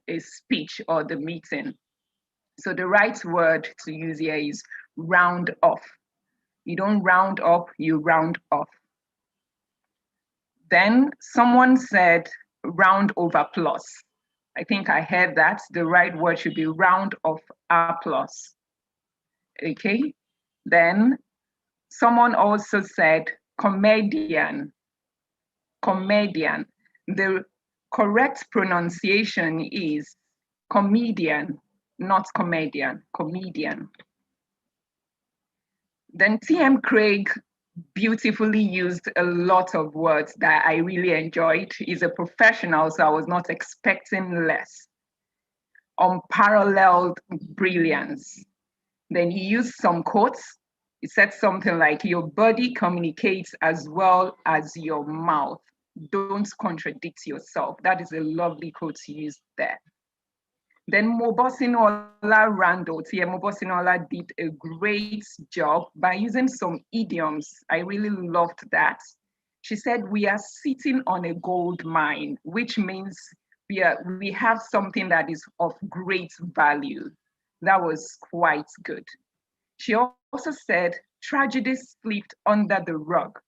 a speech or the meeting. So the right word to use here is round off. You don't round up, you round off. Then someone said round over plus. I think I heard that. The right word should be round off a plus. Okay. Then someone also said comedian. Comedian. The correct pronunciation is comedian, not comedian, comedian. Then TM Craig beautifully used a lot of words that I really enjoyed. He's a professional, so I was not expecting less. Unparalleled brilliance. Then he used some quotes. He said something like, your body communicates as well as your mouth. Don't contradict yourself. That is a lovely quote to use there. Then Mobosinola Randall, Tia Mobosinola did a great job by using some idioms. I really loved that. She said, we are sitting on a gold mine, which means we have something that is of great value. That was quite good. She also said, tragedy slipped under the rug.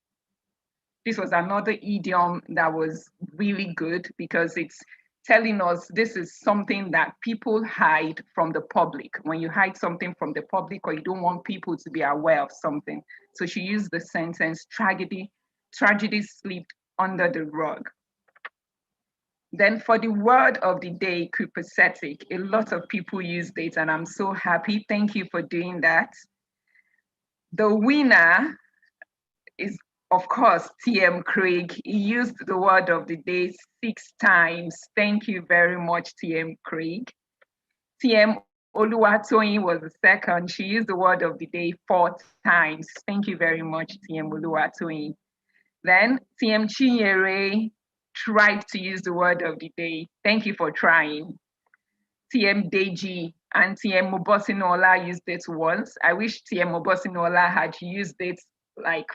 This was another idiom that was really good because it's telling us this is something that people hide from the public. When you hide something from the public, or you don't want people to be aware of something. So she used the sentence, tragedy slipped under the rug. Then for the word of the day, copacetic, a lot of people used it, and I'm so happy. Thank you for doing that. The winner is, of course, TM Craig. He used the word of the day 6 times. Thank you very much, TM Craig. TM Oluwatoyin was the second. She used the word of the day 4 times. Thank you very much, TM Oluwatoyin. Then TM Chinyere tried to use the word of the day. Thank you for trying. TM Deji and TM Mobosinola used it once. I wish TM Mobosinola had used it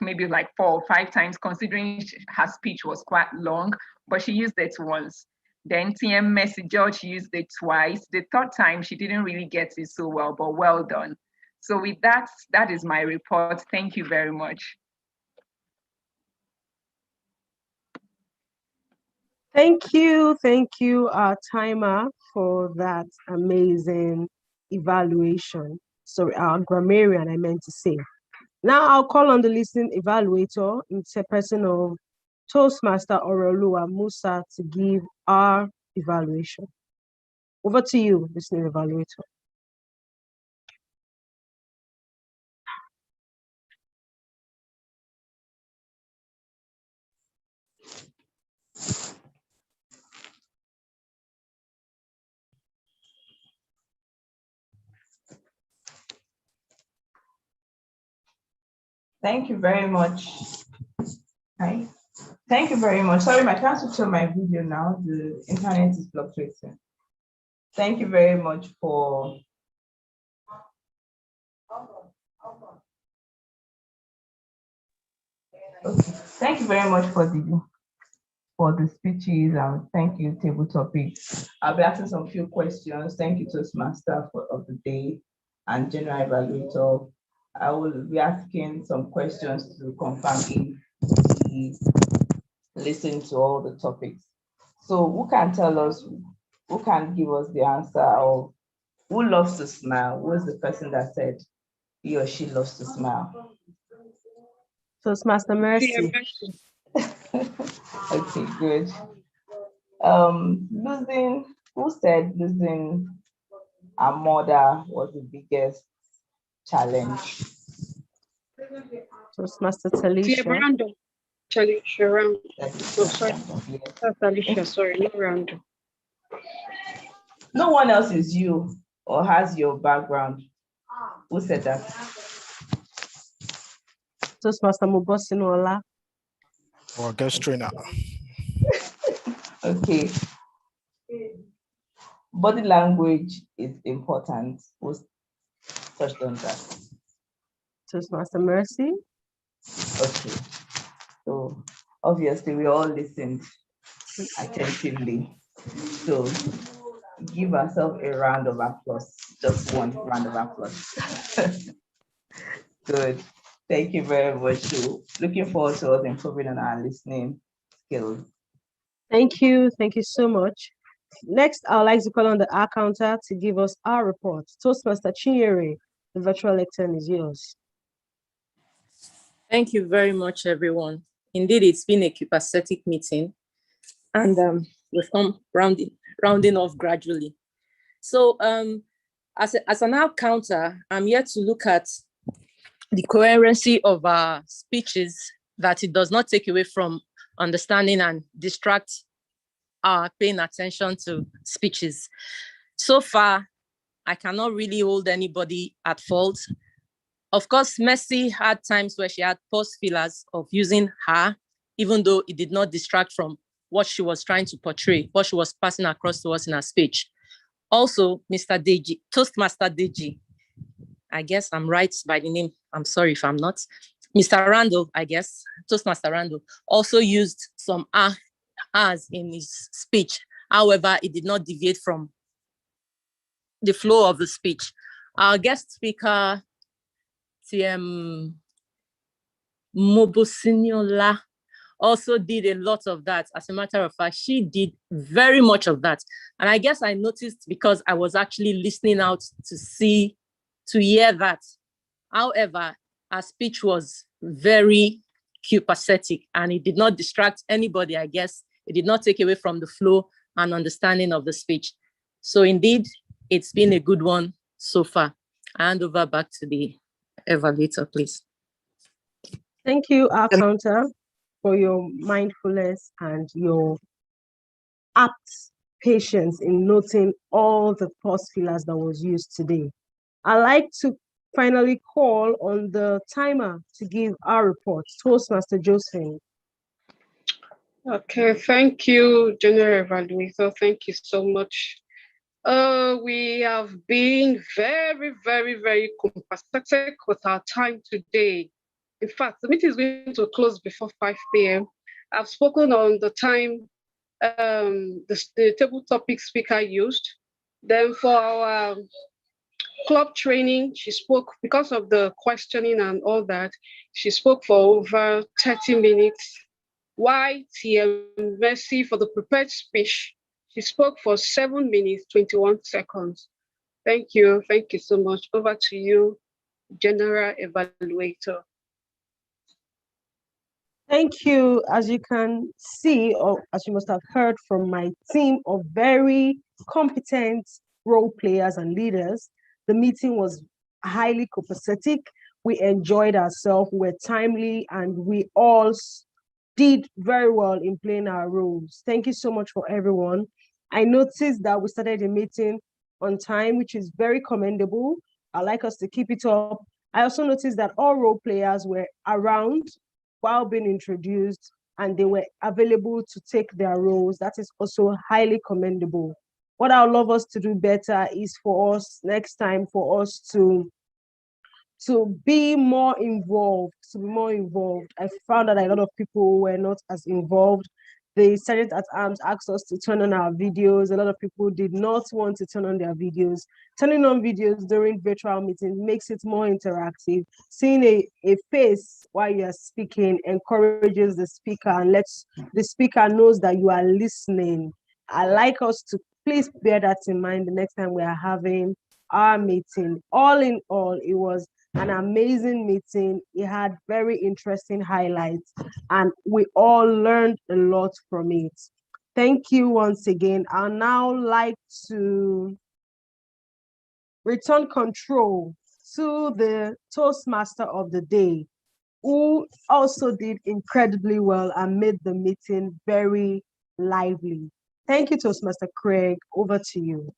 maybe 4 or 5 times, considering her speech was quite long, but she used it once. Then TM Mercy George used it twice. The 3rd time, she didn't really get it so well, but well done. So with that, that is my report. Thank you very much. Thank you, our timer, for that amazing evaluation. Sorry, our grammarian, I meant to say. Now I'll call on the listening evaluator, it's a person of Toastmaster Orolua Musa, to give our evaluation. Over to you, listening evaluator. Thank you very much. Hi. Thank you very much. Sorry, I can't switch on my video now. The internet is fluctuating. Thank you very much for Thank you very much for the speeches, and thank you, table topics. I'll be asking some few questions. Thank you, Toastmaster of the day and general evaluator. I will be asking some questions to confirm if we listen to all the topics. So who can tell us, who can give us the answer of who loves to smile? Who is the person that said he or she loves to smile? Toastmaster Mercy. Okay, good. Who said losing a mother was the biggest challenge? Toastmaster Talisha. Random. Talisha, random. Oh, sorry. That's Talisha, sorry, not random. No one else is you or has your background. Who said that? Toastmaster Mobosinola. Or guest trainer. Okay. Body language is important. Who's touched on that? Toastmaster Mercy. Okay. So obviously we all listened attentively. So give ourselves a round of applause. Just one round of applause. Good. Thank you very much. Looking forward to us improving on our listening skills. Thank you so much. Next, I would like to call on the accountant to give us our report. Toastmaster Chinyere, the virtual lectern is yours. Thank you very much, everyone. Indeed, it's been a copacetic meeting, and we've come rounding off gradually. So as an accountant, I'm here to look at the coherency of our speeches, that it does not take away from understanding and distract our paying attention to speeches. So far, I cannot really hold anybody at fault. Of course, Mercy had times where she had pause fillers of using her, even though it did not distract from what she was trying to portray, what she was passing across to us in her speech. Also, Mr. Deji, Toastmaster Deji, I guess I'm right by the name, I'm sorry if I'm not. Mr. Randall, I guess, Toastmaster Randall, also used some as in his speech. However, it did not deviate from the flow of the speech. Our guest speaker, TM Mobosiniola, also did a lot of that. As a matter of fact, she did very much of that. And I guess I noticed because I was actually listening out to hear that. However, her speech was very copacetic and it did not distract anybody, I guess. It did not take away from the flow and understanding of the speech. So indeed, it's been a good one so far. I hand over back to the evaluator, please. Thank you, our counter, for your mindfulness and your apt patience in noting all the pause fillers that was used today. I'd like to finally call on the timer to give our report. Toastmaster Josephine. Okay, thank you, General Evaluator. Thank you so much. We have been very, very, very copacetic with our time today. In fact, the meeting is going to close before 5 p.m. I've spoken on the time the table topic speaker used. Then for our club training, she spoke, because of the questioning and all that, she spoke for over 30 minutes. Why TM Mercy for the prepared speech, she spoke for 7 minutes, 21 seconds. Thank you so much. Over to you, General Evaluator. Thank you. As you can see, or as you must have heard from my team of very competent role players and leaders, the meeting was highly copacetic. We enjoyed ourselves, we were timely, and we all did very well in playing our roles. Thank you so much for everyone. I noticed that we started the meeting on time, which is very commendable. I'd like us to keep it up. I also noticed that all role players were around while being introduced and they were available to take their roles. That is also highly commendable. What I would love us to do better is for us next time, for us to be more involved, I found that a lot of people were not as involved. The Sergeant at Arms asked us to turn on our videos. A lot of people did not want to turn on their videos. Turning on videos during virtual meetings makes it more interactive. Seeing a face while you are speaking encourages the speaker and lets the speaker knows that you are listening. I like us to please bear that in mind the next time we are having our meeting. All in all, it was an amazing meeting. It had very interesting highlights and we all learned a lot from it. Thank you once again. I'd now like to return control to the Toastmaster of the day, who also did incredibly well and made the meeting very lively. Thank you, Toastmaster Craig. Over to you.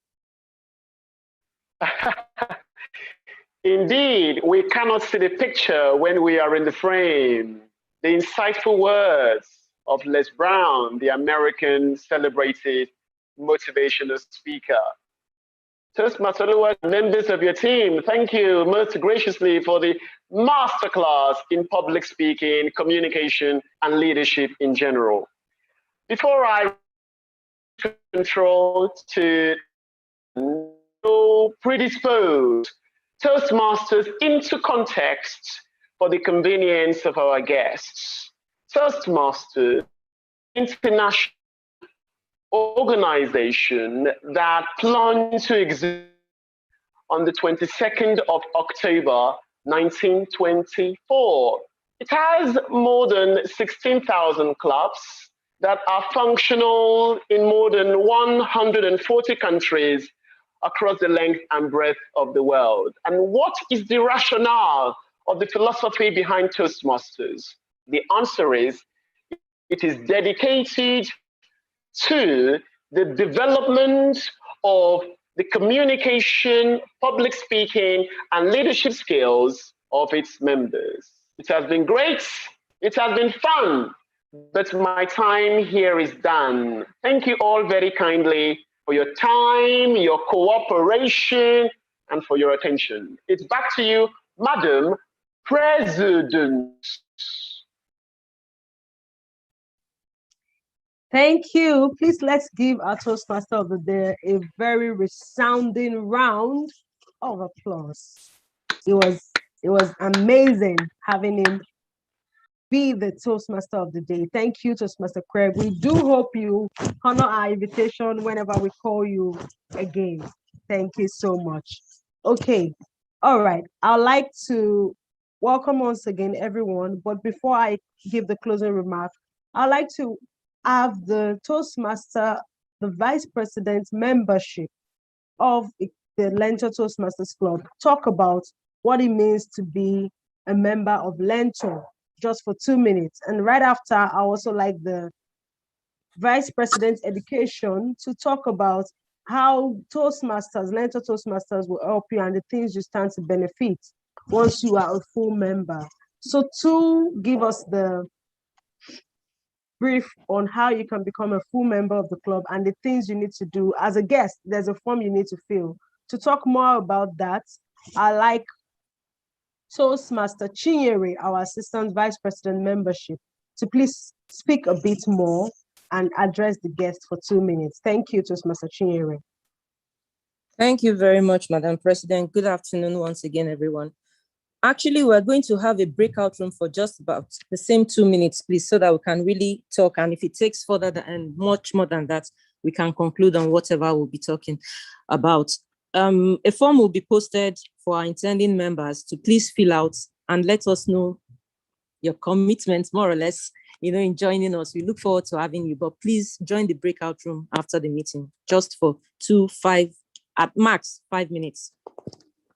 Indeed, we cannot see the picture when we are in the frame. The insightful words of Les Brown, the American celebrated motivational speaker. Toastmaster, members of your team, thank you most graciously for the masterclass in public speaking, communication, and leadership in general. Before I control to predispose Toastmasters into context for the convenience of our guests. Toastmasters International organization that planned to exist on the 22nd of October, 1924. It has more than 16,000 clubs that are functional in more than 140 countries across the length and breadth of the world. And what is the rationale of the philosophy behind Toastmasters? The answer is, it is dedicated to the development of the communication, public speaking, and leadership skills of its members. It has been great, it has been fun, but my time here is done. Thank you all very kindly for your time, your cooperation, and for your attention. It's back to you, Madam President. Thank you. Please let's give our Toastmaster of the day a very resounding round of applause. It was amazing having him be the Toastmaster of the day. Thank you, Toastmaster Craig. We do hope you honor our invitation whenever we call you again. Thank you so much. Okay, all right. I'd like to welcome once again everyone, but before I give the closing remark, I'd like to have the Toastmaster, the Vice President membership of the LEARNTOR Toastmasters Club talk about what it means to be a member of LEARNTOR, just for 2 minutes. And right after, I also like the Vice President Education to talk about how Toastmasters, LEARNTOR Toastmasters will help you and the things you stand to benefit once you are a full member. So to give us the brief on how you can become a full member of the club and the things you need to do as a guest, there's a form you need to fill. To talk more about that, I like Toastmaster Chinyere, our Assistant Vice President membership, to please speak a bit more and address the guest for 2 minutes. Thank you, Toastmaster Chinyere. Thank you very much, Madam President. Good afternoon once again, everyone. Actually, we're going to have a breakout room for just about the same 2 minutes, please, so that we can really talk. And if it takes further and much more than that, we can conclude on whatever we'll be talking about. A form will be posted for our intending members to please fill out and let us know your commitment, more or less, in joining us. We look forward to having you, but please join the breakout room after the meeting, just for 2, 5, at max 5 minutes.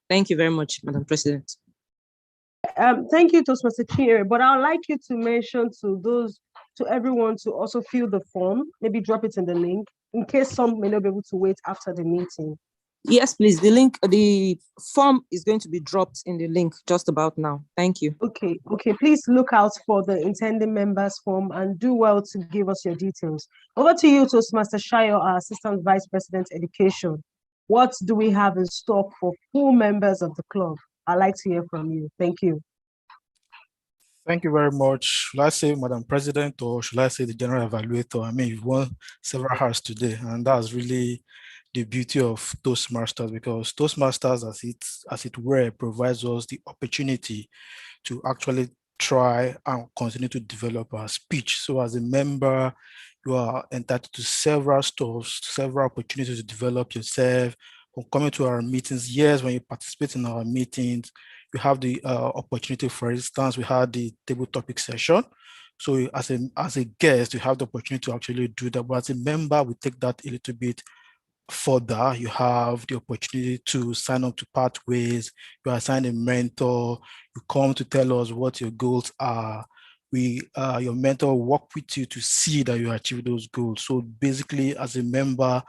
Thank you very much, Madam President. Thank you, Toastmaster Chinyere, but I'd like you to mention to everyone to also fill the form, maybe drop it in the link, in case some may not be able to wait after the meeting. Yes, please. The form is going to be dropped in the link just about now. Thank you. Okay. Please look out for the intending members form and do well to give us your details. Over to you, Toastmaster Shayo, our Assistant Vice President Education. What do we have in stock for full members of the club? I'd like to hear from you. Thank you. Thank you very much. Should I say Madam President or should I say the General Evaluator? I mean, you've won several hours today, and that's really the beauty of Toastmasters, because Toastmasters, as it were, provides us the opportunity to actually try and continue to develop our speech. So as a member, you are entitled to several stuff, several opportunities to develop yourself. From coming to our meetings, yes, when you participate in our meetings, you have the opportunity. For instance, we had the table topic session. So as a guest, you have the opportunity to actually do that. But as a member, we take that a little bit further. You have the opportunity to sign up to pathways. You are assigned a mentor. You come to tell us what your goals are. Your mentor will work with you to see that you achieve those goals. So basically, as a member,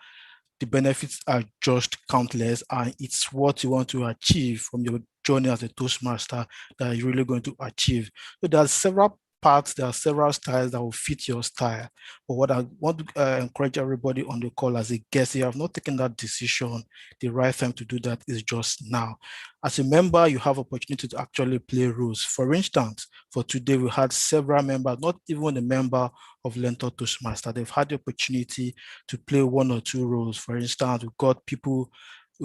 the benefits are just countless, and it's what you want to achieve from your journey as a Toastmaster that you're really going to achieve. So there are several parts, there are several styles that will fit your style. But what I want to encourage everybody on the call as a guest, you have not taken that decision, the right time to do that is just now. As a member, you have opportunity to actually play roles. For instance, for today, we had several members, not even a member of LEARNTOR Toastmaster. They've had the opportunity to play 1 or 2 roles. For instance, we've got people,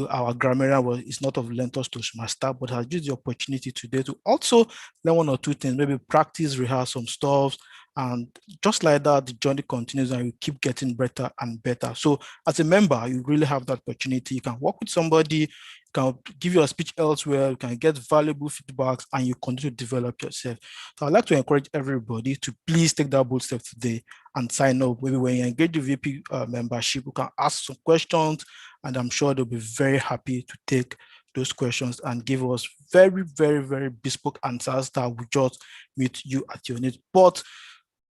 our grammarian is not of LEARNTOR Toastmaster, but has used the opportunity today to also learn 1 or 2 things, maybe practice, rehearse some stuff, and just like that, the journey continues and you keep getting better and better. So as a member, you really have that opportunity. You can work with somebody, you can give your speech elsewhere, you can get valuable feedbacks, and you continue to develop yourself. So I'd like to encourage everybody to please take that bold step today and sign up. Maybe when you engage the VP membership, you can ask some questions, and I'm sure they'll be very happy to take those questions and give us very, very, very bespoke answers that will just meet you at your needs. But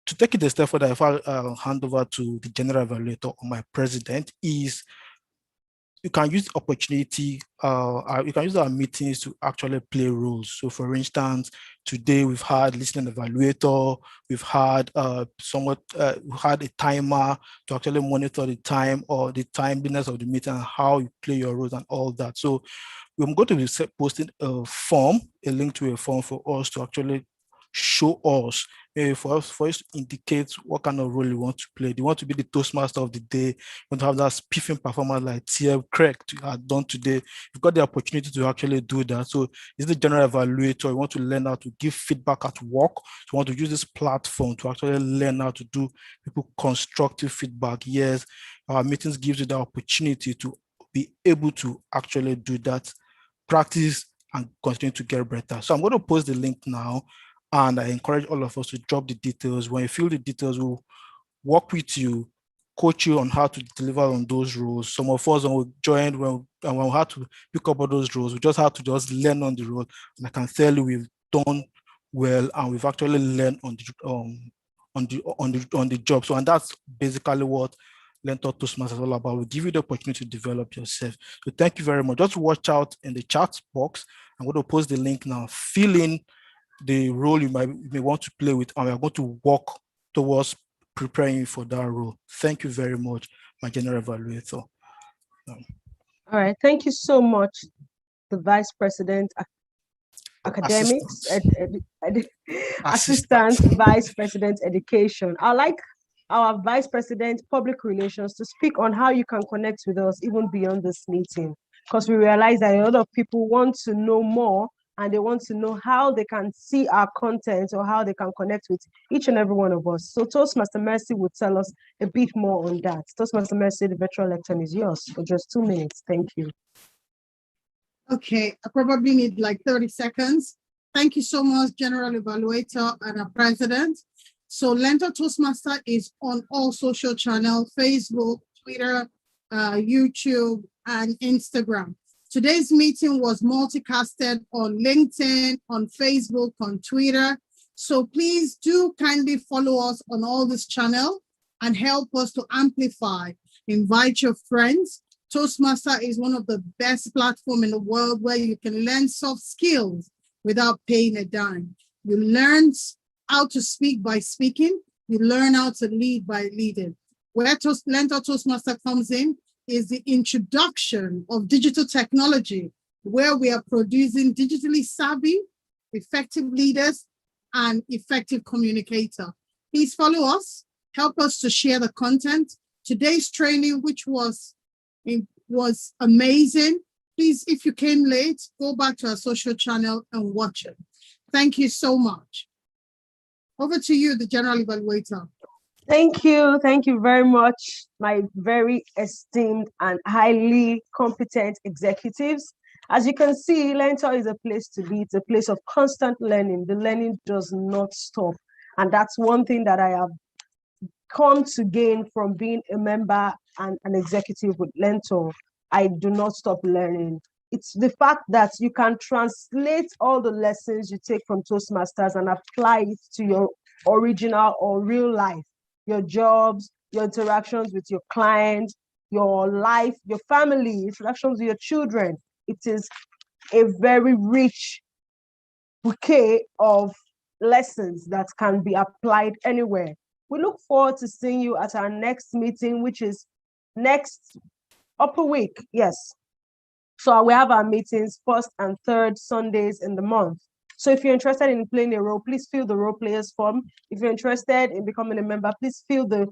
to take it a step further, if I hand over to the General Evaluator or my President, is you can use opportunity, you can use our meetings to actually play roles. So for instance, today we've had listening evaluator, we've had we had a timer to actually monitor the time or the timeliness of the meeting and how you play your roles and all that. So we're going to be posting a form, a link to a form for us to actually show us, for us to indicate what kind of role you want to play. Do you want to be the Toastmaster of the day? You want to have that spiffing performance like TM Craig had done today? You've got the opportunity to actually do that. So is the general evaluator. You want to learn how to give feedback at work. So you want to use this platform to actually learn how to do people constructive feedback. Yes, our meetings gives you the opportunity to be able to actually do that, practice, and continue to get better. So I'm going to post the link now, and I encourage all of us to drop the details. When you fill the details, we'll work with you, coach you on how to deliver on those roles. Some of us, when we joined, when we had to pick up all those roles, we just had to just learn on the road. And I can tell you we've done well, and we've actually learned on the job. So, and that's basically what LEARNTOR Toastmasters is all about. We give you the opportunity to develop yourself. So thank you very much. Just watch out in the chat box. I'm going to post the link now. Fill in the role you may want to play with, and we're going to work towards preparing you for that role. Thank you very much, my general evaluator. All right, thank you so much, the Vice President, Academics, Assistant Vice President Education. I like our Vice President Public Relations to speak on how you can connect with us even beyond this meeting, because we realize that a lot of people want to know more, and they want to know how they can see our content or how they can connect with each and every one of us. So Toastmaster Mercy will tell us a bit more on that. Toastmaster Mercy, the virtual lectern is yours for just 2 minutes. Thank you. Okay, I probably need like 30 seconds. Thank you so much, General Evaluator and our President. So LEARNTOR Toastmaster is on all social channels, Facebook, Twitter, YouTube, and Instagram. Today's meeting was multicasted on LinkedIn, on Facebook, on Twitter. So please do kindly follow us on all this channel and help us to amplify. Invite your friends. Toastmaster is one of the best platforms in the world where you can learn soft skills without paying a dime. You learn how to speak by speaking. You learn how to lead by leading. Where LEARNTOR Toastmaster comes in is the introduction of digital technology, where we are producing digitally savvy, effective leaders, and effective communicators. Please follow us, help us to share the content. Today's training, which was amazing. Please, if you came late, go back to our social channel and watch it. Thank you so much. Over to you, the General Evaluator. Thank you. Thank you very much, my very esteemed and highly competent executives. As you can see, LEARNTOR is a place to be. It's a place of constant learning. The learning does not stop. And that's one thing that I have come to gain from being a member and an executive with LEARNTOR. I do not stop learning. It's the fact that you can translate all the lessons you take from Toastmasters and apply it to your original or real life, your jobs, your interactions with your clients, your life, your family, interactions with your children. It is a very rich bouquet of lessons that can be applied anywhere. We look forward to seeing you at our next meeting, which is next upper week. Yes. So we have our meetings first and third Sundays in the month. So if you're interested in playing a role, please fill the role players form. If you're interested in becoming a member, please fill the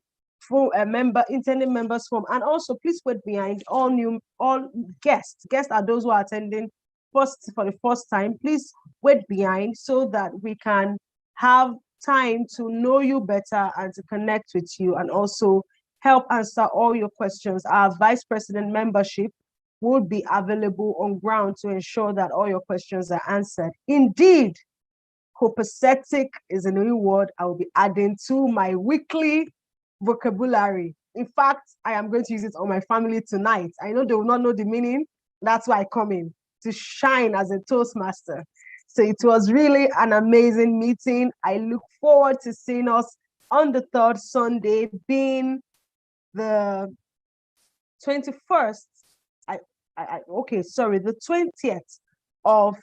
intending members form. And also please wait behind all guests. Guests are those who are attending for the first time. Please wait behind so that we can have time to know you better and to connect with you and also help answer all your questions. Our Vice President membership will be available on ground to ensure that all your questions are answered. Indeed, copacetic is a new word I will be adding to my weekly vocabulary. In fact, I am going to use it on my family tonight. I know they will not know the meaning. That's why I come in to shine as a Toastmaster. So it was really an amazing meeting. I look forward to seeing us on the third Sunday, being the 21st. The 20th of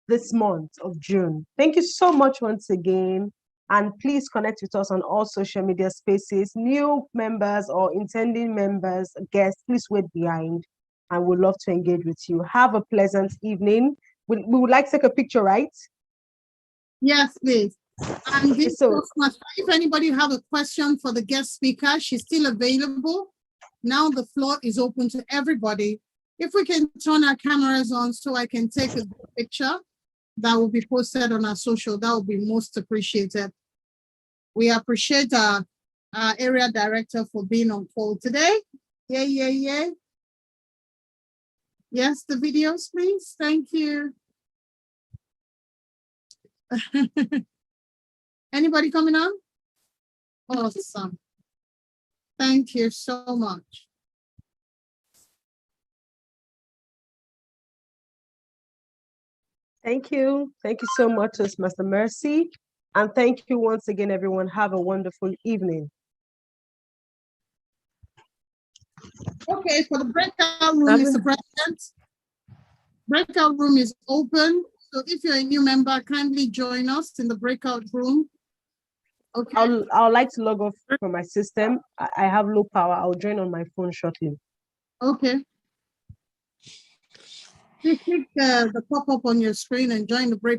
this month of June. Thank you so much once again. And please connect with us on all social media spaces. New members or intending members, guests, please wait behind and we'd love to engage with you. Have a pleasant evening. We would like to take a picture, right? Yes, please. And this So- Toastmaster, if anybody have a question for the guest speaker, she's still available. Now the floor is open to everybody. If we can turn our cameras on so I can take a good picture that will be posted on our social, that will be most appreciated. We appreciate our area director for being on call today. Yeah. Yes, the videos, please. Thank you. Anybody coming on? Awesome. Thank you so much. Thank you. Thank you so much, Toastmaster Mercy. And thank you once again, everyone. Have a wonderful evening. Okay, for the breakout room, Mr. President. Breakout room is open. So if you're a new member, kindly join us in the breakout room. Okay. I would like to log off from my system. I have low power. I'll join on my phone shortly. Okay. Click the pop-up on your screen and join the breakout.